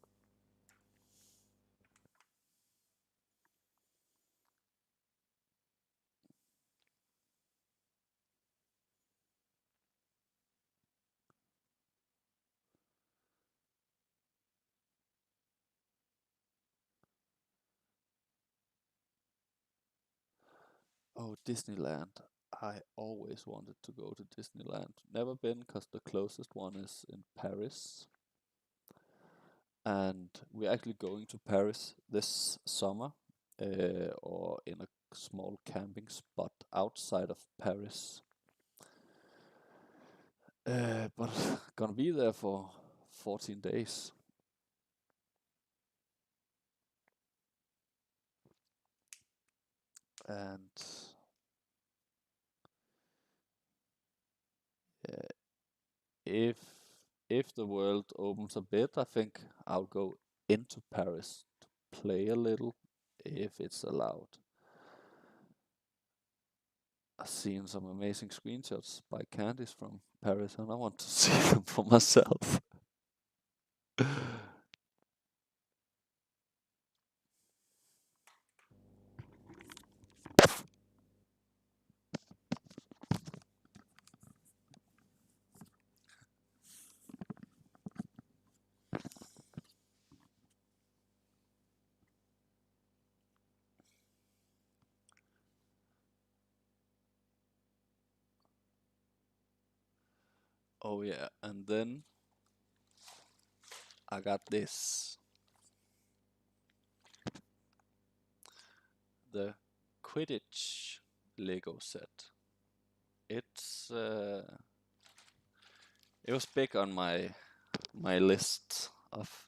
Oh, Disneyland. I always wanted to go to Disneyland. Never been because the closest one is in Paris. And we're actually going to Paris this summer, or in a small camping spot outside of Paris. But gonna be there for 14 days. And uh, if the world opens a bit, I think I'll go into Paris to play a little, if it's allowed. I've seen some amazing screenshots by candies from Paris, and I want to see them for myself. Oh yeah, and then I got this. The Quidditch Lego set. It's it was big on my list of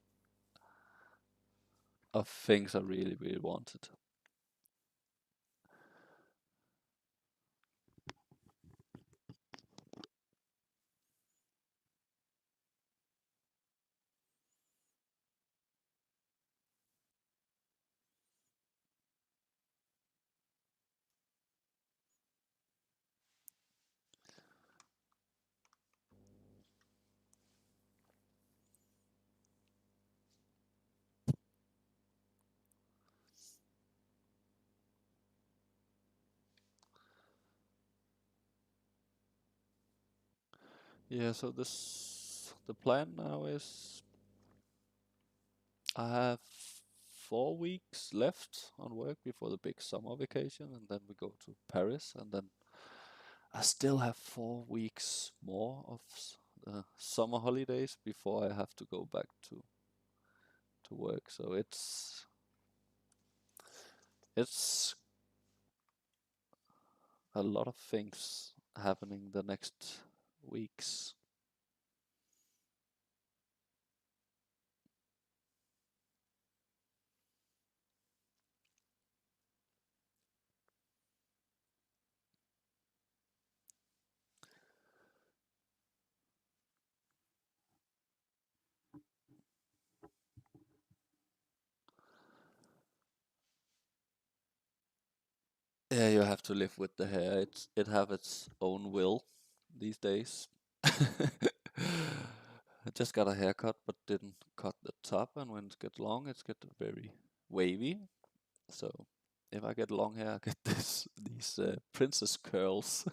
things I really wanted. Yeah, so the plan now is I have 4 weeks left on work before the big summer vacation, and then we go to Paris, and then I still have 4 weeks more of the summer holidays before I have to go back to work. So it's a lot of things happening the next weeks. Yeah, you have to live with the hair. It have its own will these days. I just got a haircut, but didn't cut the top, and when it gets long, it's get very wavy. So if I get long hair, I get these princess curls.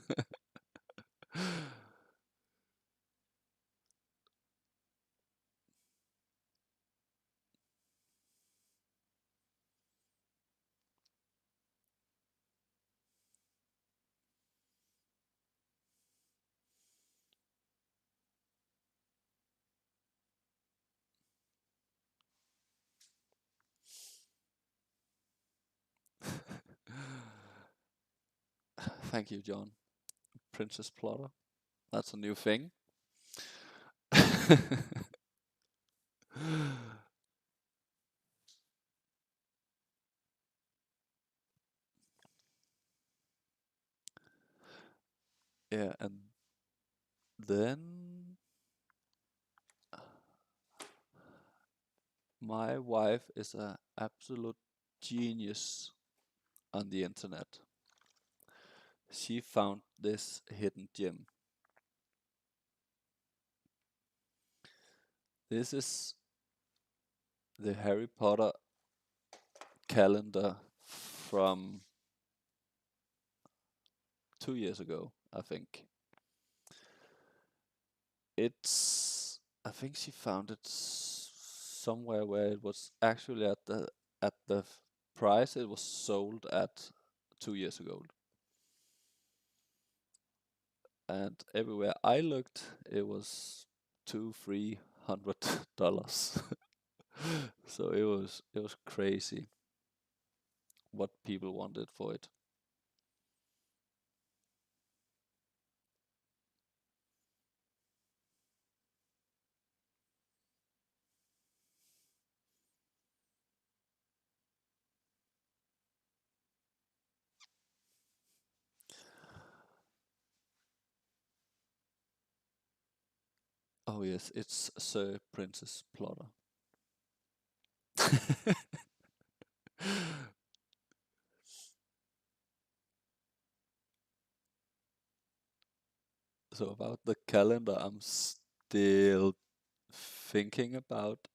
Thank you, John. Princess plotter. That's a new thing. Yeah, and then my wife is an absolute genius on the internet. She found this hidden gem. This is the Harry Potter calendar from 2 years ago, I think. I think she found it somewhere where it was actually at the price it was sold at 2 years ago. And everywhere I looked, it was $200-300. So it was crazy what people wanted for it. Oh yes, it's Sir Princess Plotter. So about the calendar, I'm still thinking about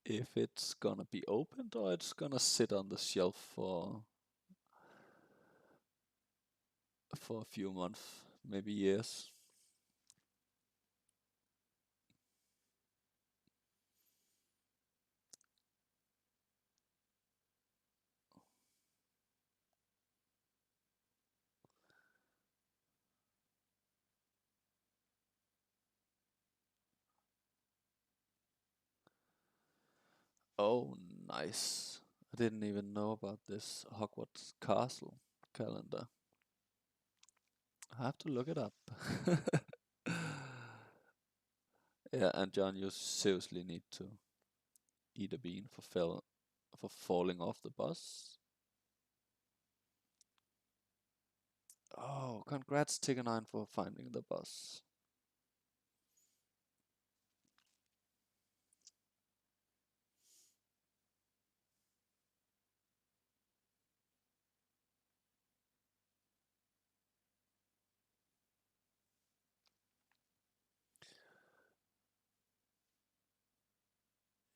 if it's gonna be opened or it's gonna sit on the shelf for a few months, maybe years. Oh, nice. I didn't even know about this Hogwarts Castle calendar. I have to look it up. Yeah, and John, you seriously need to eat a bean for falling off the bus. Oh, congrats, Tigger9, for finding the bus.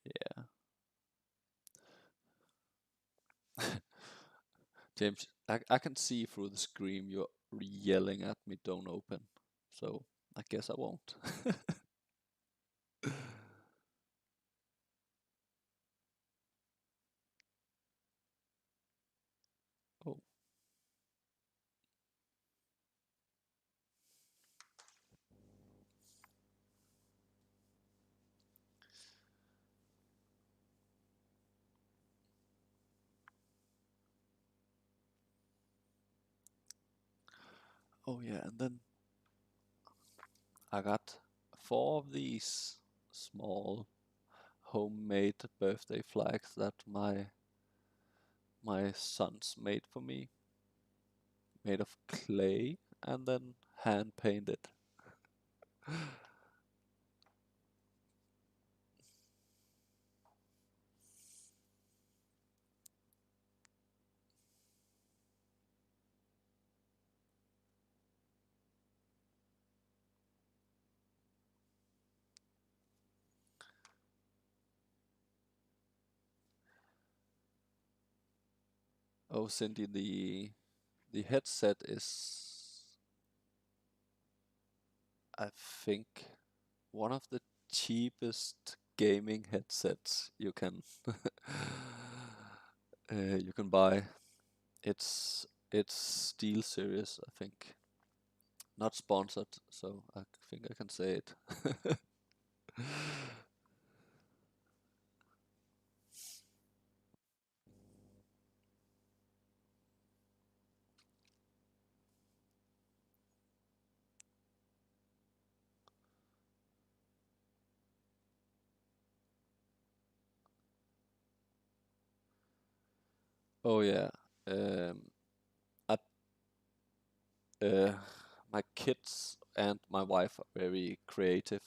Yeah. James, I can see through the screen you're yelling at me, don't open. So I guess I won't. Oh, oh yeah, and then I got 4 of these small homemade birthday flags that my sons made for me, made of clay and then hand painted. Oh, Cindy, the headset is, I think, one of the cheapest gaming headsets you can buy. It's Steel Series, I think. Not sponsored, so I think I can say it. Oh yeah. Um, I, uh, my kids and my wife are very creative.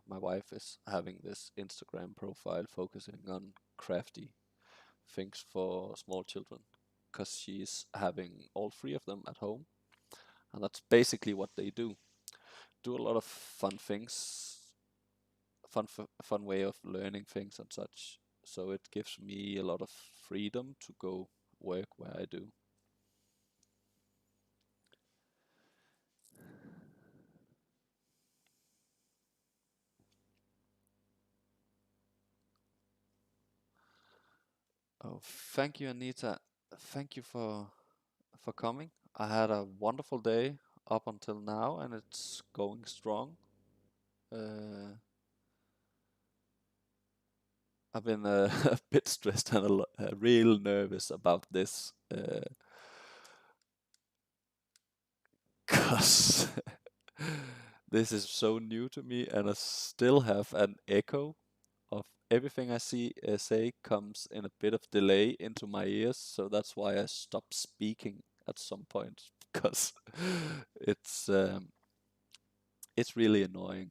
My wife is having this Instagram profile focusing on crafty things for small children because she's having all 3 of them at home, and that's basically what they do. Do a lot of fun things, fun way of learning things and such. So it gives me a lot of freedom to go work where I do. Oh, thank you, Anita. Thank you for coming. I had a wonderful day up until now, and it's going strong. Uh, I've been a bit stressed and real nervous about this, cause this is so new to me, and I still have an echo of everything I say comes in a bit of delay into my ears. So that's why I stopped speaking at some point, because it's um, it's really annoying.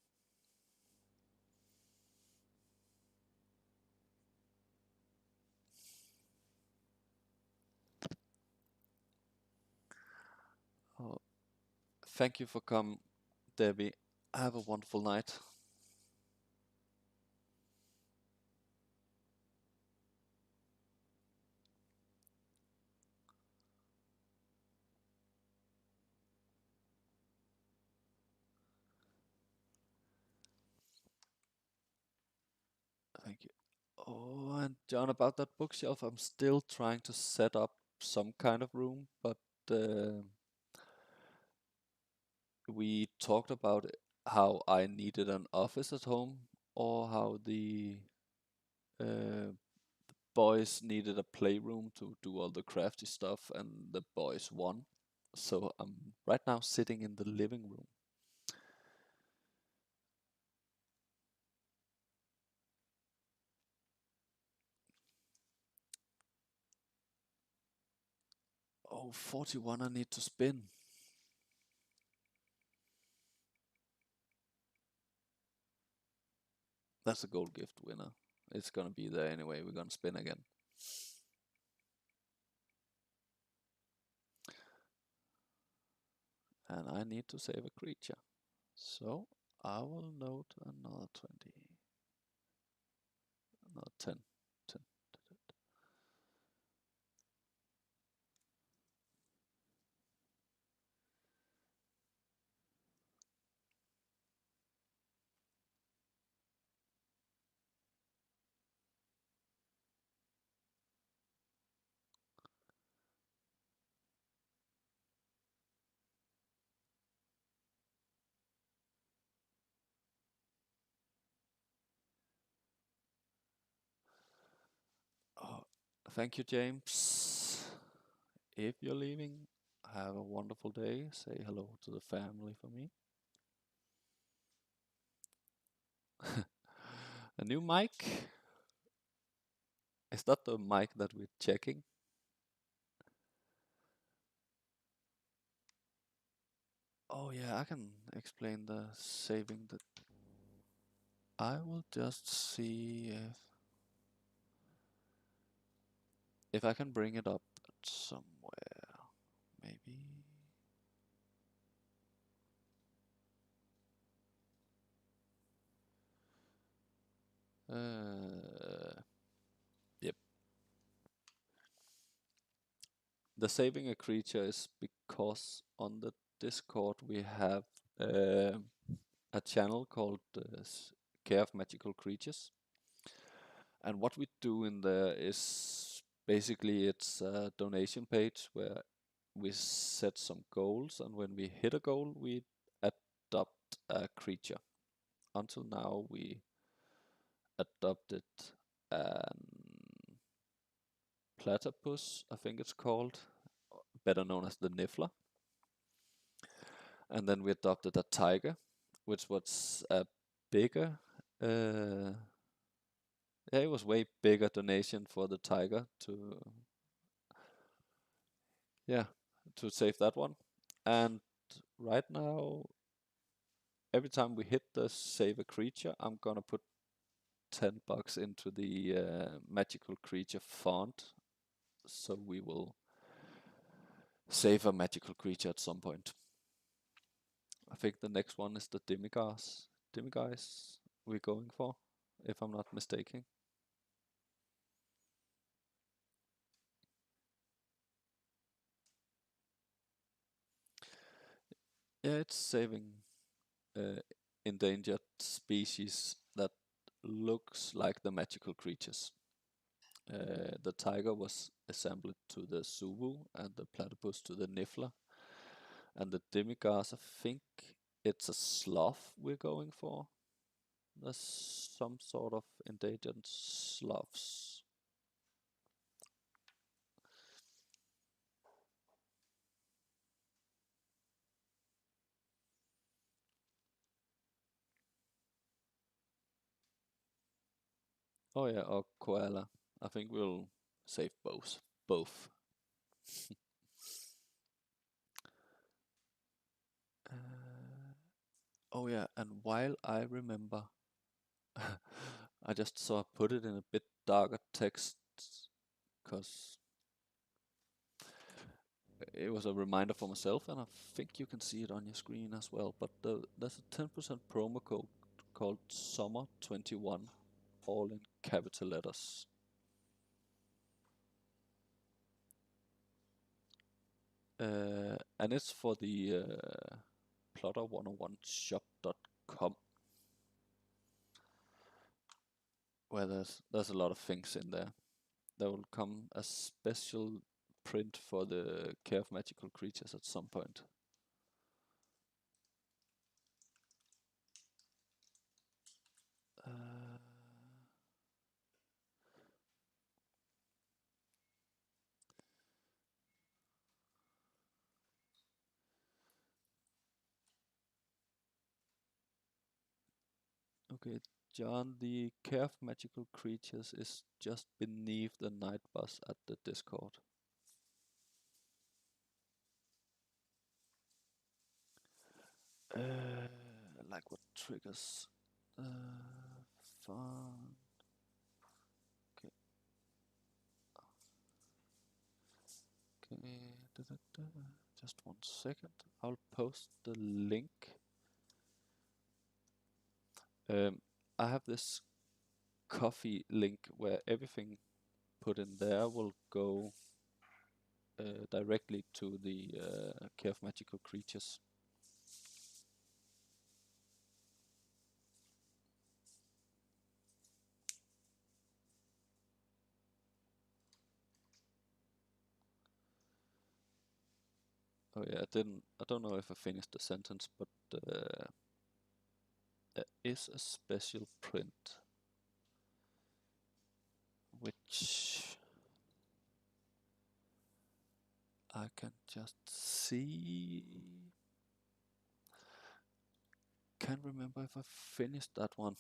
Thank you for coming, Debbie. Have a wonderful night. Thank you. Oh, and John, about that bookshelf, I'm still trying to set up some kind of room, but we talked about how I needed an office at home, or how the boys needed a playroom to do all the crafty stuff, and the boys won. So I'm right now sitting in the living room. Oh, 41 I need to spin. That's a gold gift winner. It's gonna be there anyway. We're gonna spin again. And I need to save a creature. So I will note another 20. Another 10. 10. Oh, thank you, James. If you're leaving, have a wonderful day. Say hello to the family for me. A new mic? Is that the mic that we're checking? Oh yeah, I can explain the saving that. I will just see if I can bring it up somewhere. Maybe. Yep. The saving a creature is because on the Discord we have a channel called Care of Magical Creatures. And what we do in there is basically it's a donation page where we set some goals, and when we hit a goal, we adopt a creature. Until now, we adopted an platypus, I think it's called, better known as the Niffler. And then we adopted a tiger, which was a bigger, yeah, it was way bigger donation for the tiger to, yeah, to save that one. And right now, every time we hit the save a creature, I'm gonna put $10 into the magical creature fund, so we will save a magical creature at some point. I think the next one is the demiguise we're going for, if I'm not mistaken. Yeah, it's saving endangered species that looks like the magical creatures. The tiger was assembled to the Hpwu and the platypus to the Niffler. And the demiguise, I think it's a sloth we're going for. There's some sort of endangered sloths. Oh yeah, or koala. I think we'll save both. Both. Oh yeah, and while I remember, I just saw I put it in a bit darker text, because it was a reminder for myself, and I think you can see it on your screen as well. But there's a 10% promo code called Summer21, all in capital letters. And it's for the plotter101shop.com, where there's a lot of things in there. There will come a special print for the Care of Magical Creatures at some point. Okay, John, the Care of Magical Creatures is just beneath the night bus at the Discord. Like what triggers? Fun. Okay. Okay. Just 1 second. I'll post the link. I have this coffee link where everything put in there will go directly to the Care of Magical Creatures. Oh yeah, I don't know if I finished the sentence, but there is a special print which I can just see. Can't remember if I finished that one.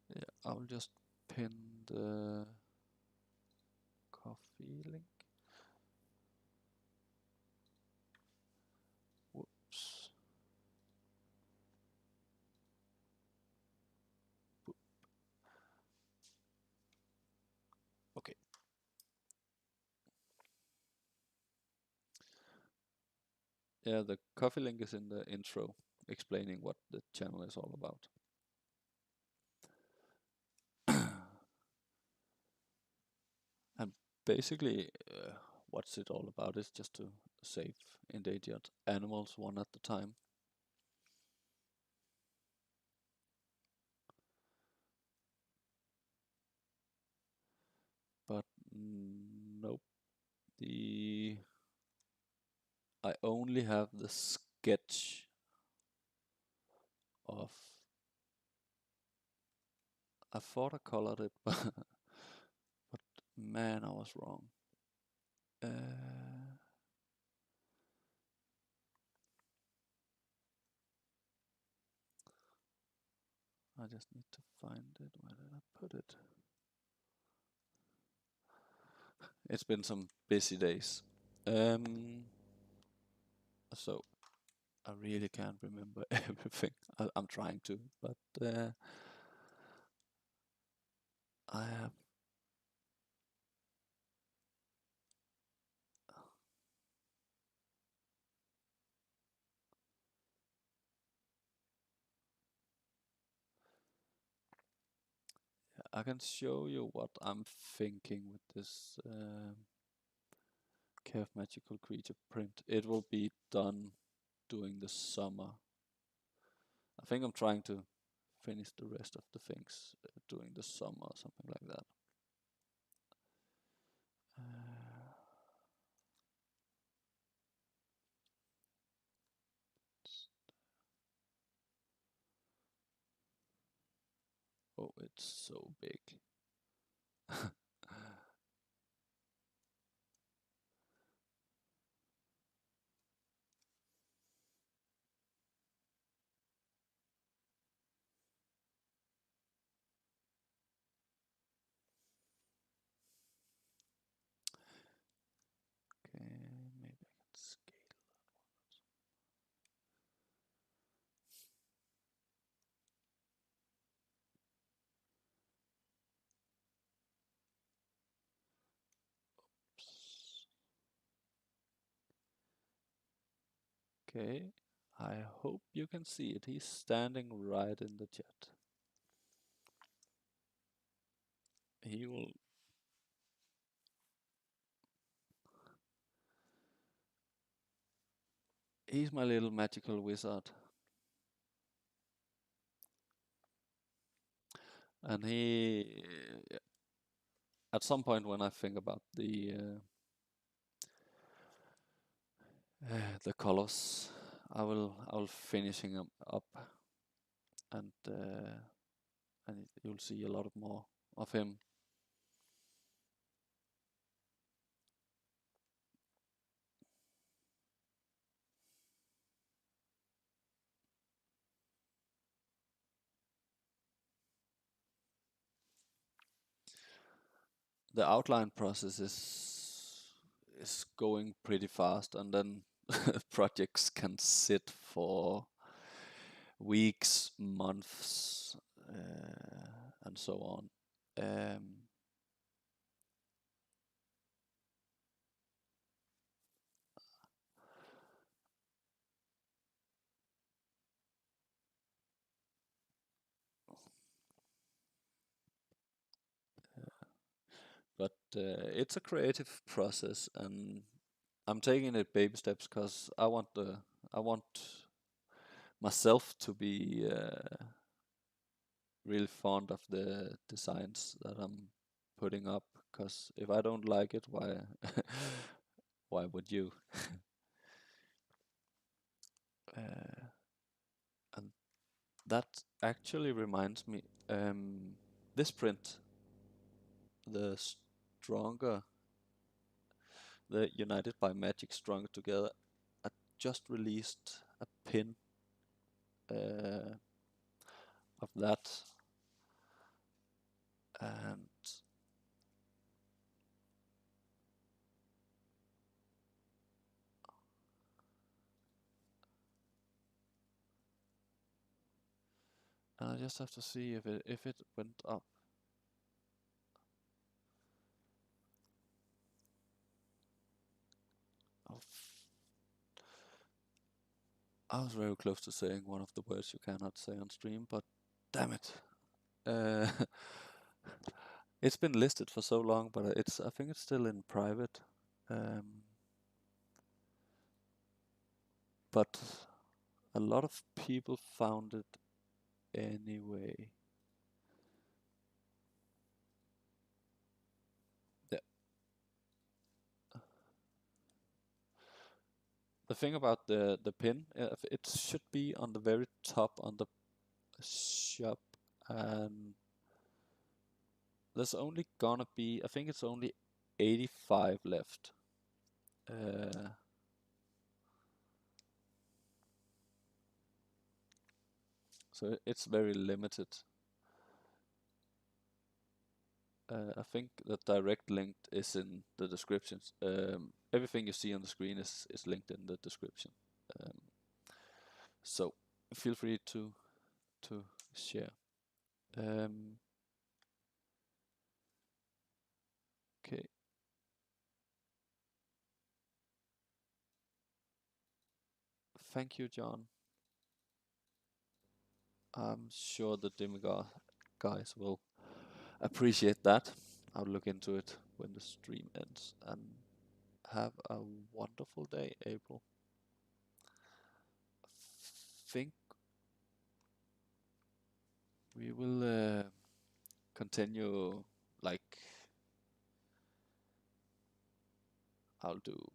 Yeah, I'll just pin the coffee link. Whoops. Okay. Yeah, the coffee link is in the intro, explaining what the channel is all about. And basically, what's it all about is just to save endangered animals one at a time. But nope, I only have the sketch of. I thought I colored it, but man, I was wrong. I just need to find it. Where did I put it? It's been some busy days. So I really can't remember everything. I'm trying to, but I have. I can show you what I'm thinking with this Care of Magical Creature print. It will be done during the summer. I think I'm trying to finish the rest of the things during the summer or something like that. Oh, it's so big. Okay, I hope you can see it. He's standing right in the chat. He will. He's my little magical wizard. And he, at some point when I think about the colors, I will finishing them up, and you'll see a lot more of him. The outline process is going pretty fast, and then projects can sit for weeks, months, and so on. But it's a creative process, and I'm taking it baby steps because I want myself to be really fond of the designs that I'm putting up. Because if I don't like it, why why would you? And that actually reminds me, this print, the Stronger, the United by Magic Stronger Together, I just released a pin of that, and I just have to see if it went up. I was very close to saying one of the words you cannot say on stream, but damn it. It's been listed for so long, but I think it's still in private. But a lot of people found it anyway. Yeah. The thing about the pin, it should be on the very top on the shop, and there's only gonna be, I think it's only 85 left. So it's very limited. I think the direct link is in the descriptions. Everything you see on the screen is linked in the description. So feel free to share. Okay. Thank you, John. I'm sure the demigod guys will appreciate that. I'll look into it when the stream ends. And have a wonderful day, April. I think we will continue, like, I'll do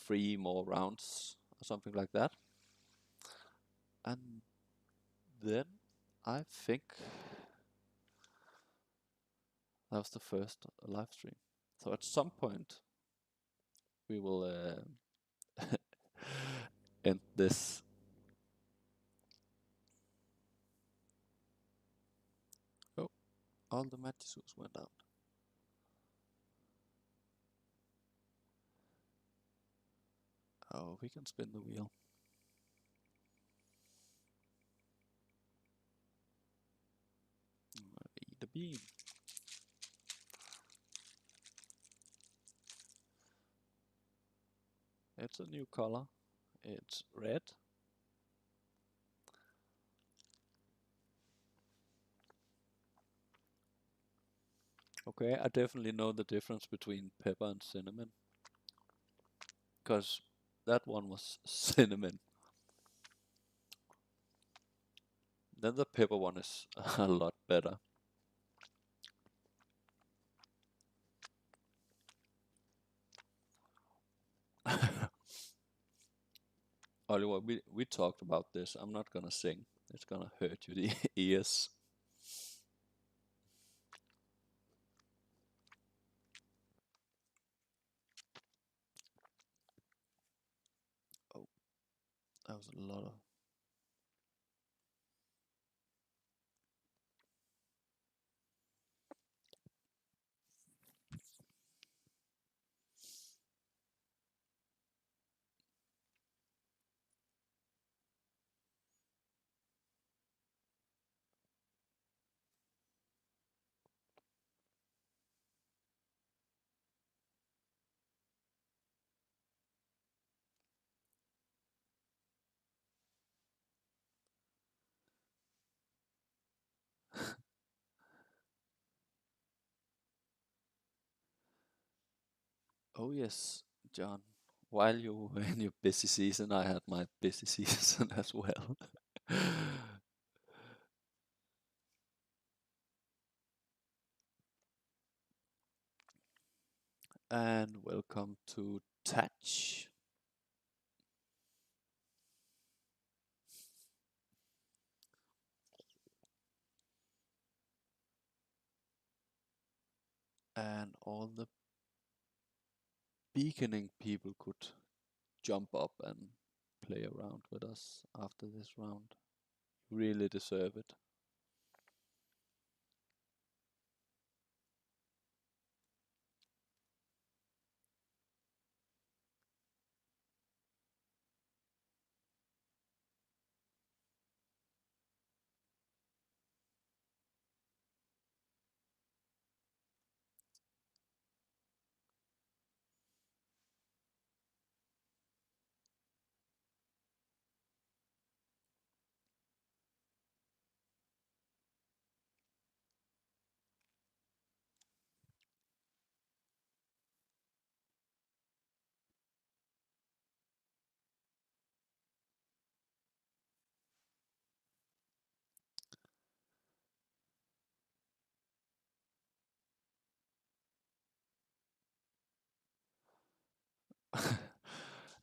3 more rounds or something like that. And then I think that was the first live stream. So at some point we will end this. Oh, all the Matisu's went out. Oh, we can spin the wheel. Eat a bean. It's a new color. It's red. Okay, I definitely know the difference between pepper and cinnamon, because that one was cinnamon. Then the pepper one is a lot better. Oliver, we talked about this. I'm not gonna sing. It's gonna hurt you the ears. Oh, that was a lot of. Oh yes, John. While you were in your busy season, I had my busy season as well. And welcome to Touch. And all the beaconing people could jump up and play around with us after this round. You really deserve it.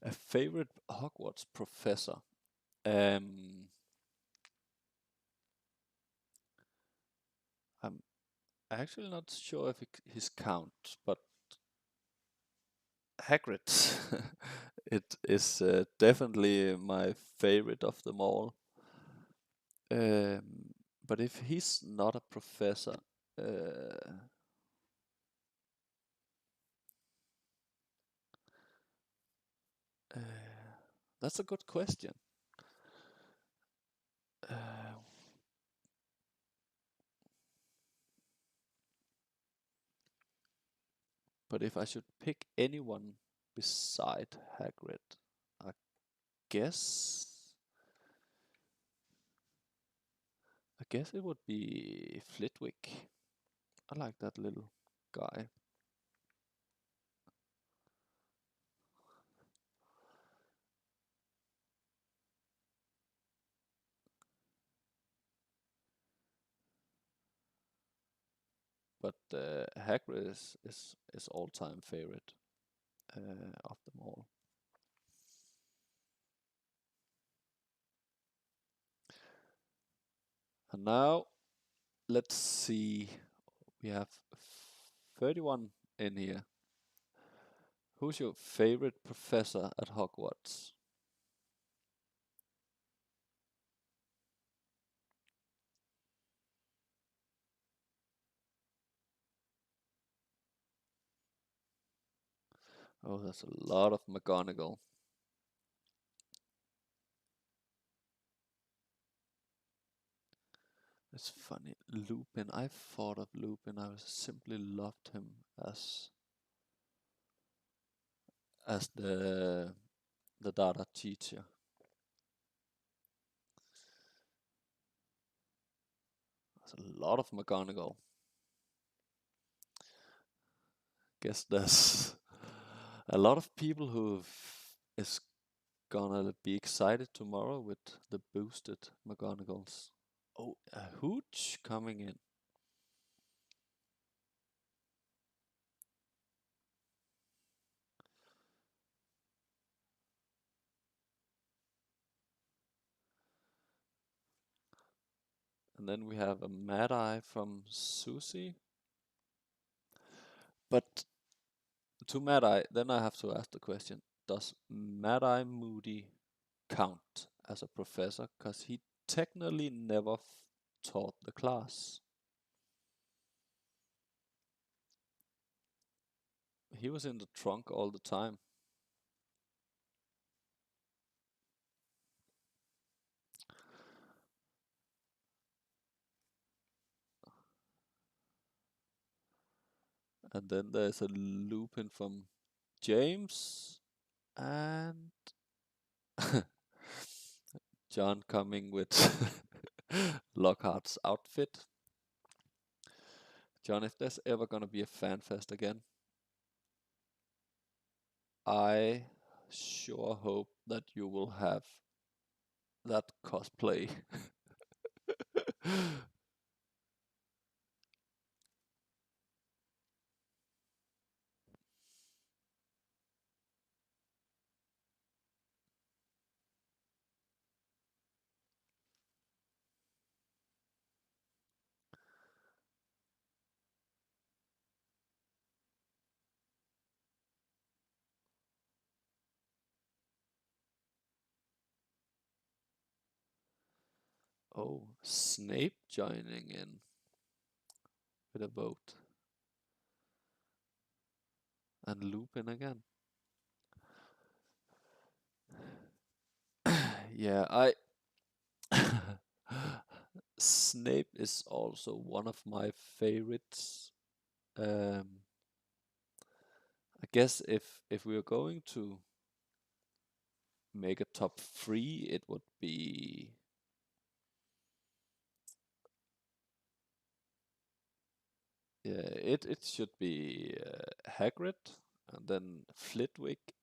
A favorite Hogwarts professor. Um, I'm actually not sure if his count, but Hagrid. It is definitely my favorite of them all. But if he's not a professor, uh, uh, that's a good question. Uh, but if I should pick anyone beside Hagrid, I guess I guess it would be Flitwick. I like that little guy. But Hagrid is all-time favorite of them all. And now let's see. We have 31 in here. Who's your favorite professor at Hogwarts? Oh, that's a lot of McGonagall. It's funny. Lupin. I thought of Lupin. I simply loved him as the the data teacher. There's a lot of McGonagall. Guess there's a lot of people who is gonna be excited tomorrow with the boosted McGonagalls. Oh, a hooch coming in. And then we have a Mad Eye from Susie. But to Mad Eye, then I have to ask the question, does Mad Eye Moody count as a professor? Because he technically never taught the class. He was in the trunk all the time. And then there's a Lupin from James. And John coming with Lockhart's outfit. John, if there's ever gonna be a fan fest again, I sure hope that you will have that cosplay. Oh, Snape joining in with a vote. And Lupin again. Yeah, Snape is also one of my favorites. I guess if we are going to make a top 3, it would be it should be Hagrid, and then Flitwick,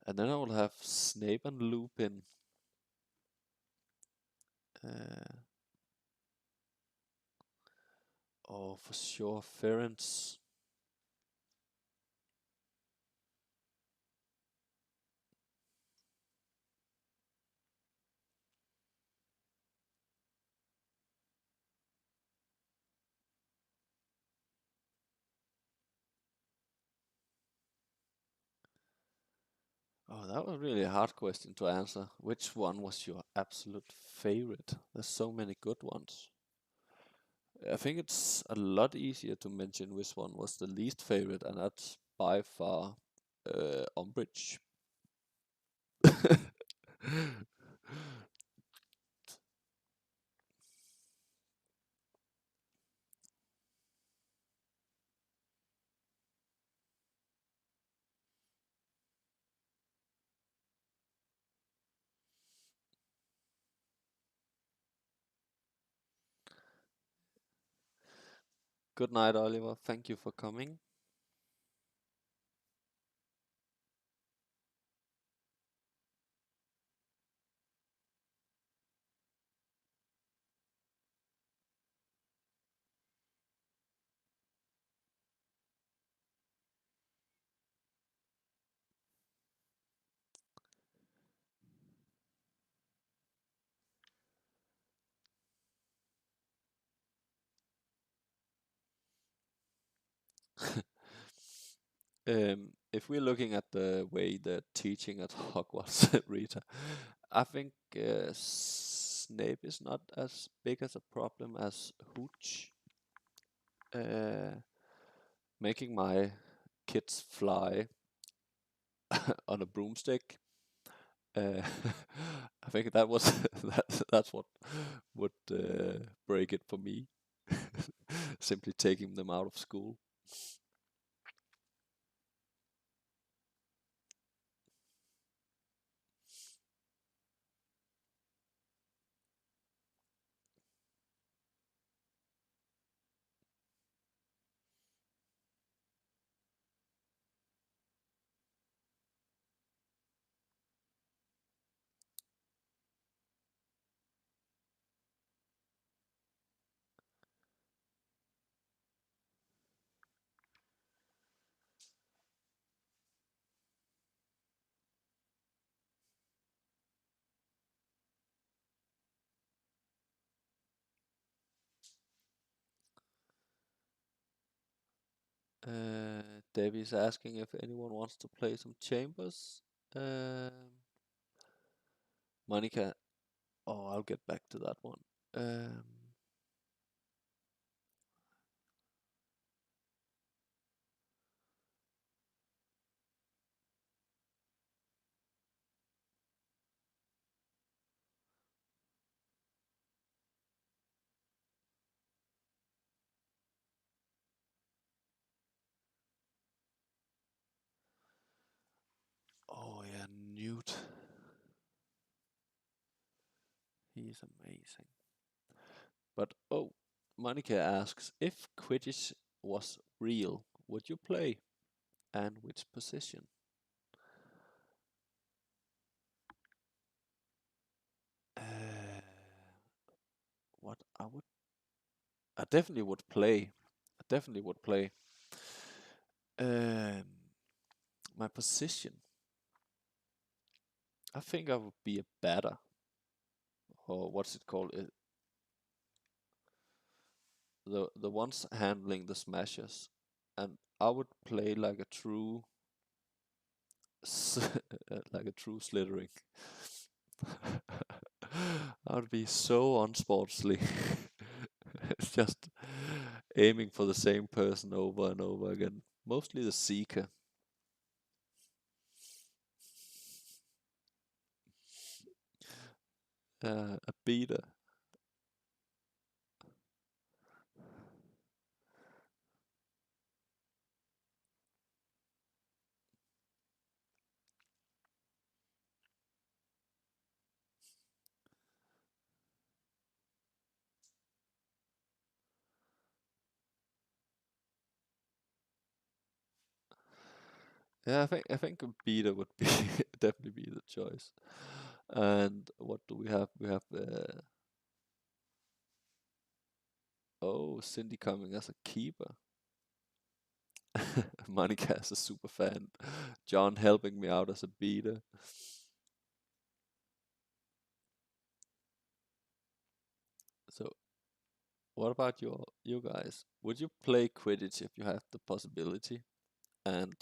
and then I will have Snape and Lupin. Oh, for sure, Ferenc. Oh, that was really a hard question to answer. Which one was your absolute favorite? There's so many good ones. I think it's a lot easier to mention which one was the least favorite, and that's by far Umbridge. Good night, Oliver. Thank you for coming. If we're looking at the way they're teaching at Hogwarts, Rita, I think Snape is not as big as a problem as Hooch. Making my kids fly on a broomstick. I think that was that's what would break it for me. Simply taking them out of school. Debbie's asking if anyone wants to play some chambers. Monica, oh, I'll get back to that one. Um, oh yeah, Newt. He's amazing. But oh, Monica asks if Quidditch was real, would you play? And which position? Uh, what I definitely would play. I definitely would play. Um, my position. I think I would be a batter, or what's it called? The ones handling the smashes, and I would play like a true, like a true slithering. I would be so unsportsly. It's just aiming for the same person over and over again. Mostly the seeker. A beater. Yeah, I think a beater would be definitely be the choice. And what do we have? We have oh, Cindy coming as a keeper. Monica as a super fan. John helping me out as a beater. So, what about you guys? Would you play Quidditch if you had the possibility? And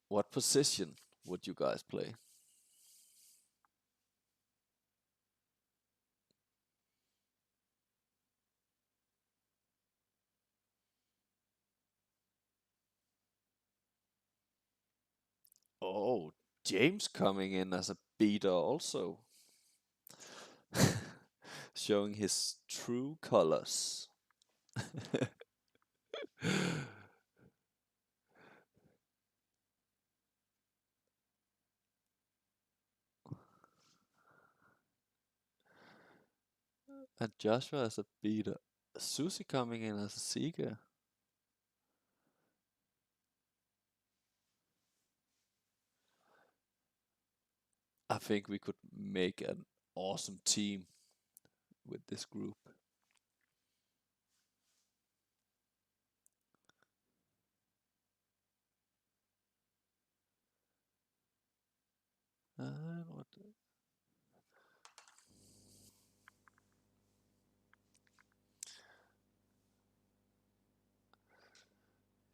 what position would you guys play? Oh, James coming in as a beater also. Showing his true colors. And Joshua as a beater. Susie coming in as a seeker. I think we could make an awesome team with this group. What?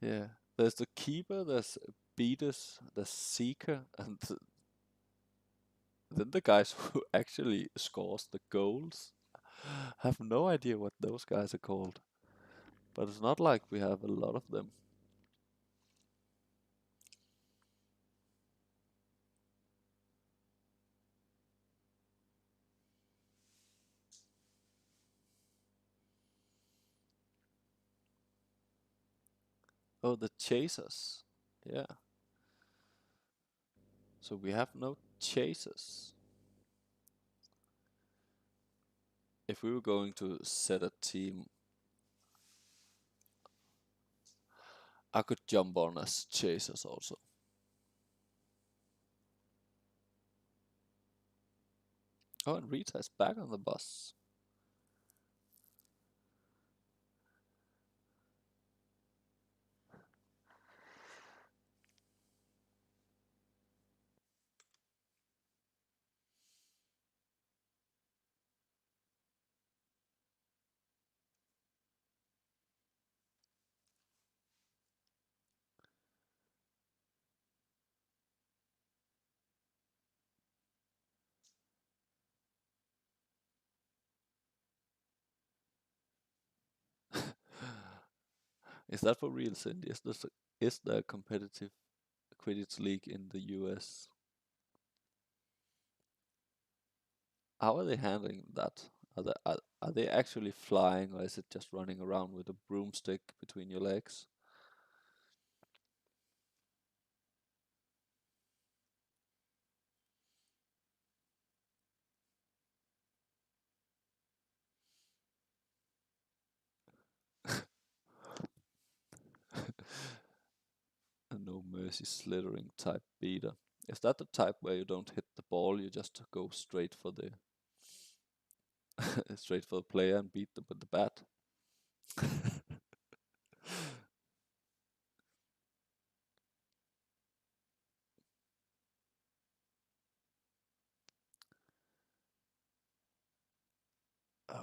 Yeah, there's the keeper, there's beaters, there's seeker, and then the guys who actually scores the goals. Have no idea what those guys are called, but it's not like we have a lot of them. Oh, the chasers. Yeah. So we have no chasers. If we were going to set a team, I could jump on as chasers also. Oh, and Rita is back on the bus. Is that for real, Cindy? Is there a competitive Quidditch league in the US? How are they handling that? Are they actually flying, or is it just running around with a broomstick between your legs? A no mercy slithering type beater. Is that the type where you don't hit the ball, you just go straight for the straight for the player and beat them with the bat? Uh,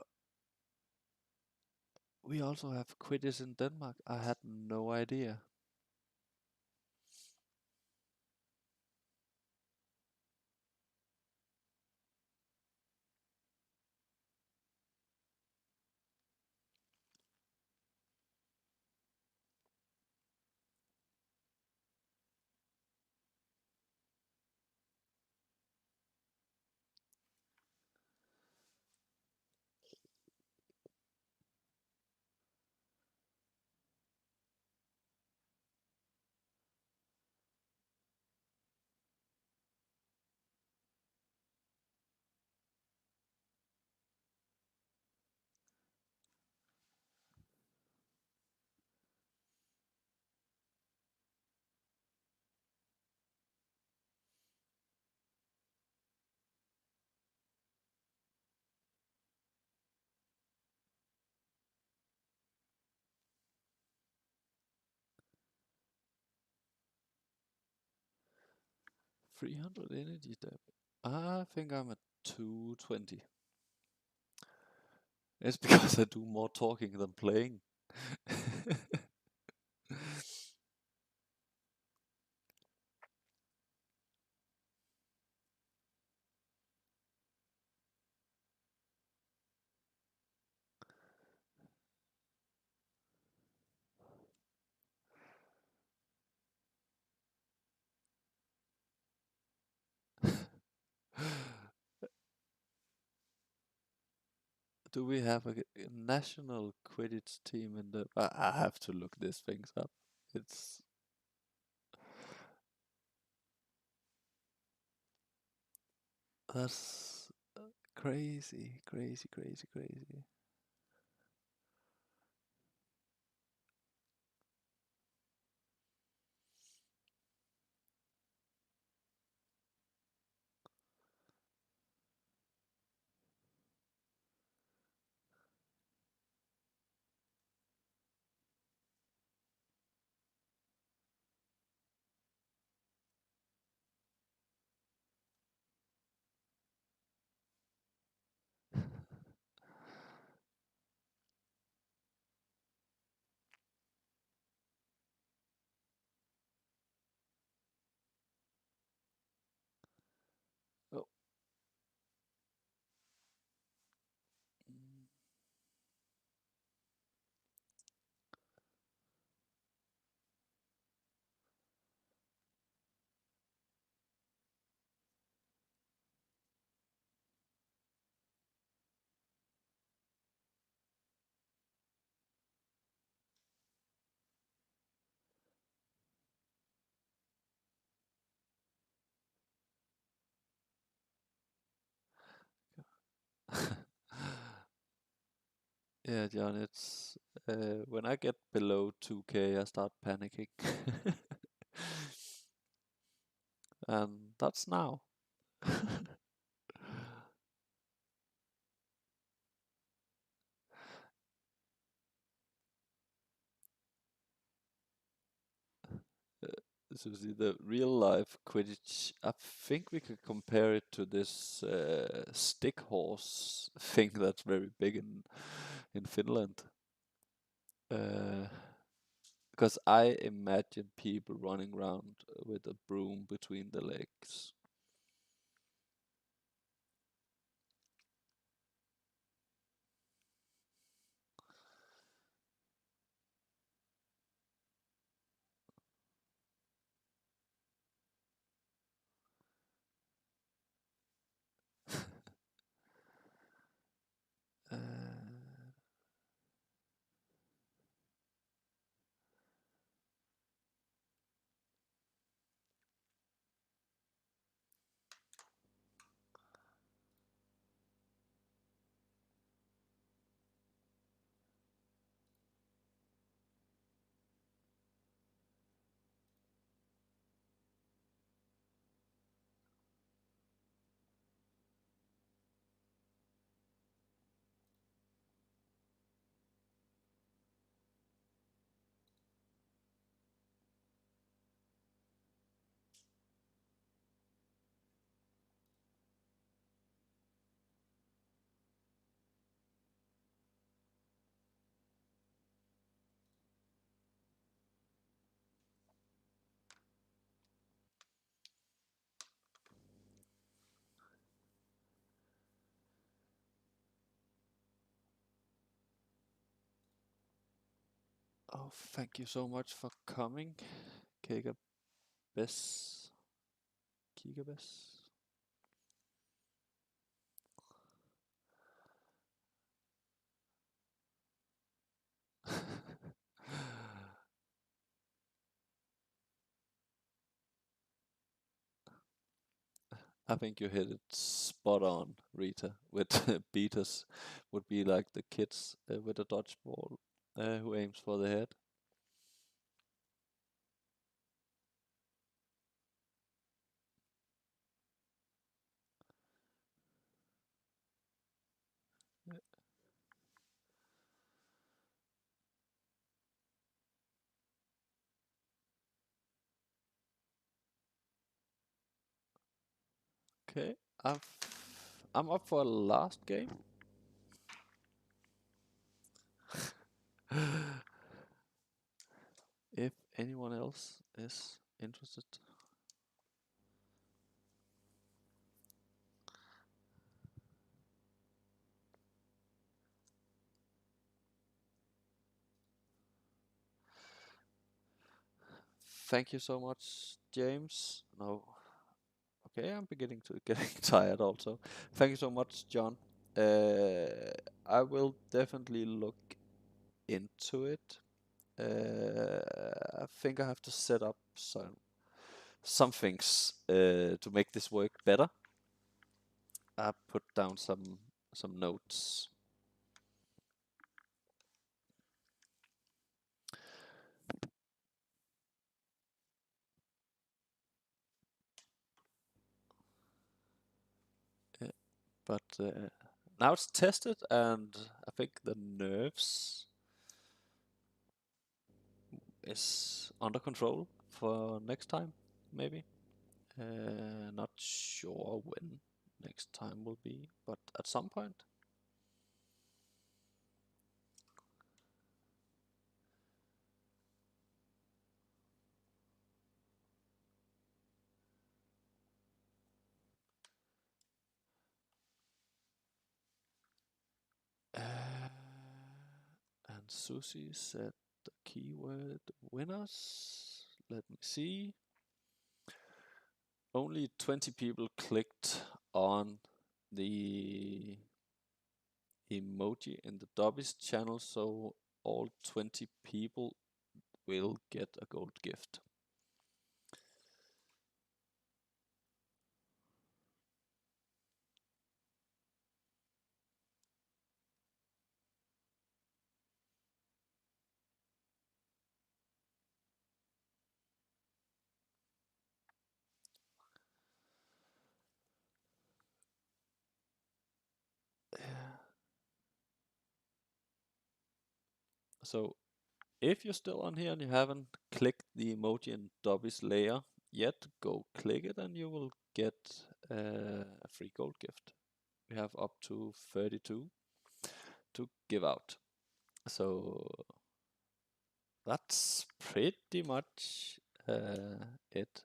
we also have Quidditch in Denmark. I had no idea. .300 energy dab. I think I'm at 220. It's because I do more talking than playing. Do we have a national Quidditch team in the? I have to look these things up. It's that's crazy, crazy, crazy, crazy. Oh. Mm. Yeah, John, it's when I get below 2K, I start panicking. And that's now. So see the real life Quidditch, I think we could compare it to this stick horse thing that's very big in Finland. Because I imagine people running around with a broom between the legs. thank you so much for coming, Kigabes. Kigabes. I think you hit it spot on, Rita. With beaters would be like the kids with a dodgeball who aims for the head. Okay, I'm up for a last game. If anyone else is interested. Thank you so much, James. No, okay, I'm beginning to getting tired also. Thank you so much, John. I will definitely look into it. I think I have to set up some things to make this work better. I put down some notes. But now it's tested, and I think the nerves is under control for next time, maybe. Not sure when next time will be, but at some point. And Susie said the keyword winners. Let me see. Only 20 people clicked on the emoji in the Dobby's channel, so all 20 people will get a gold gift. So if you're still on here and you haven't clicked the emoji in Dobby's layer yet, go click it and you will get a free gold gift. We have up to 32 to give out. So that's pretty much it.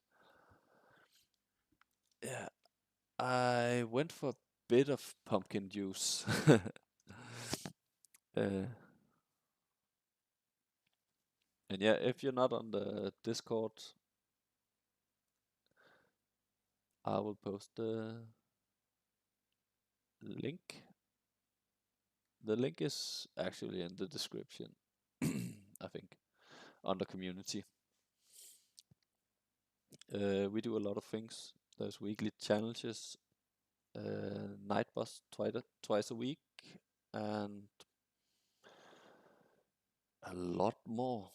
Yeah, I went for a bit of pumpkin juice. And yeah, if you're not on the Discord, I will post the link. The link is actually in the description, I think, under community. We do a lot of things. There's weekly challenges, night boss twice a week, and a lot more.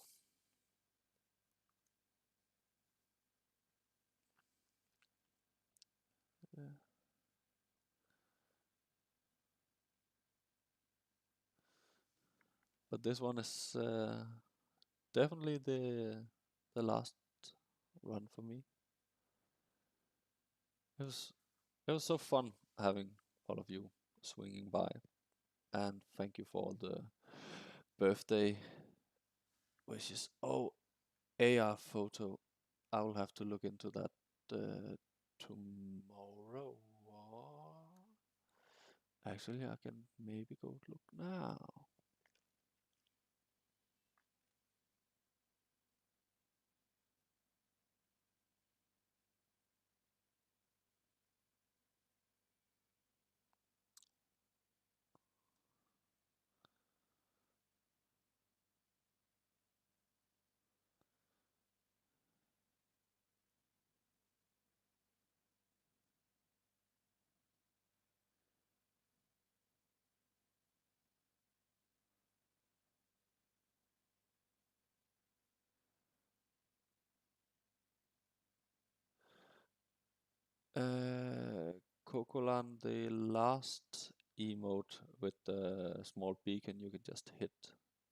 But this one is definitely the last run for me. It was so fun having all of you swinging by, and thank you for all the birthday wishes. Oh, AR photo. I will have to look into that tomorrow. Actually, I can maybe go look now. Cocolan, the last emote with the small beacon, you can just hit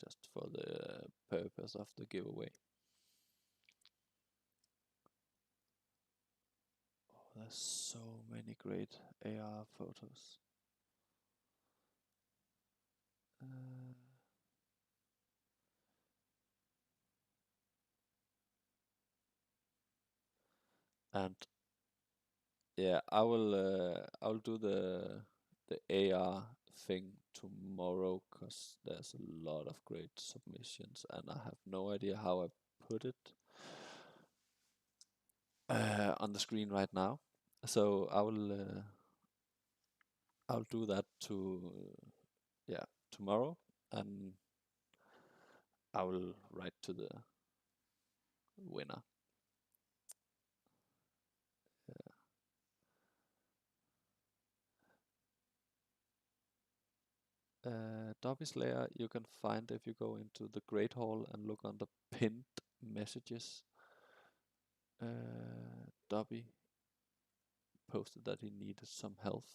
just for the purpose of the giveaway. Oh, there's so many great AR photos. And yeah, I'll do the AR thing tomorrow, cause there's a lot of great submissions, and I have no idea how I put it on the screen right now. So I'll do that tomorrow, and I will write to the winner. Dobby Slayer you can find if you go into the Great Hall and look on the pinned messages. Dobby posted that he needed some help.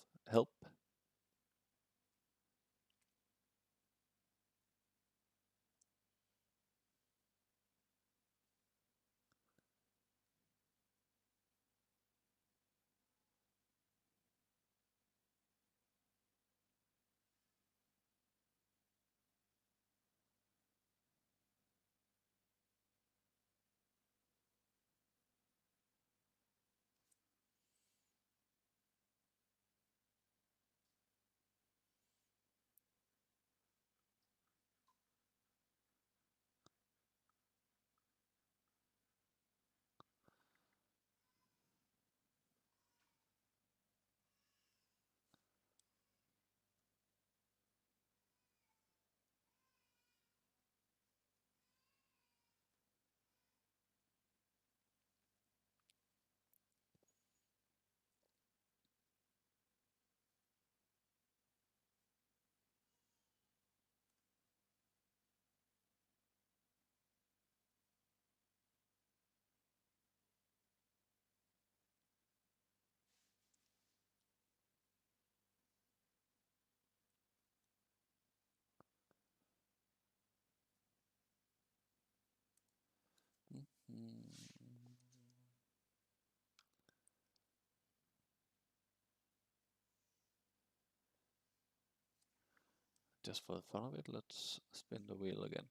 Just for the fun of it, let's spin the wheel again.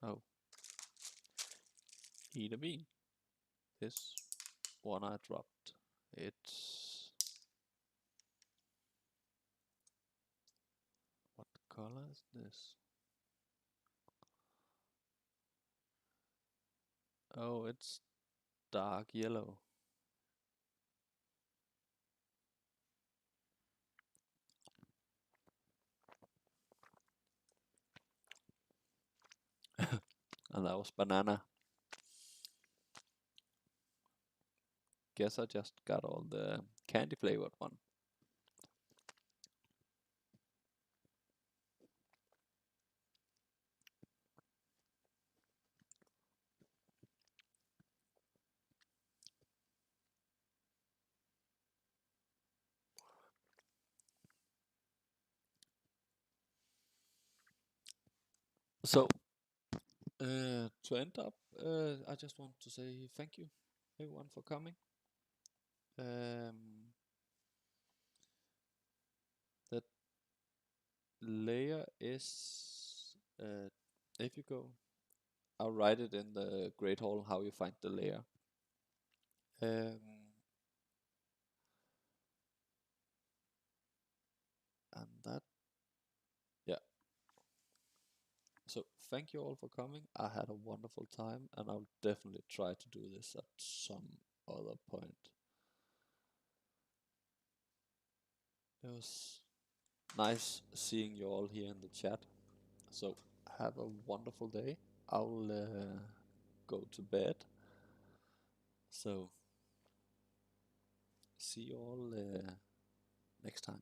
Oh. Eat a bean. This one I dropped. It's... What color is this? Oh, it's dark yellow. And that was banana. Guess I just got all the candy flavored one. So, to end up, I just want to say thank you, everyone, for coming. The layer is, if you go, I'll write it in the Great Hall how you find the layer. And that, yeah. So thank you all for coming. I had a wonderful time, and I'll definitely try to do this at some other point. It was nice seeing you all here in the chat. So have a wonderful day. I'll go to bed. So see you all next time.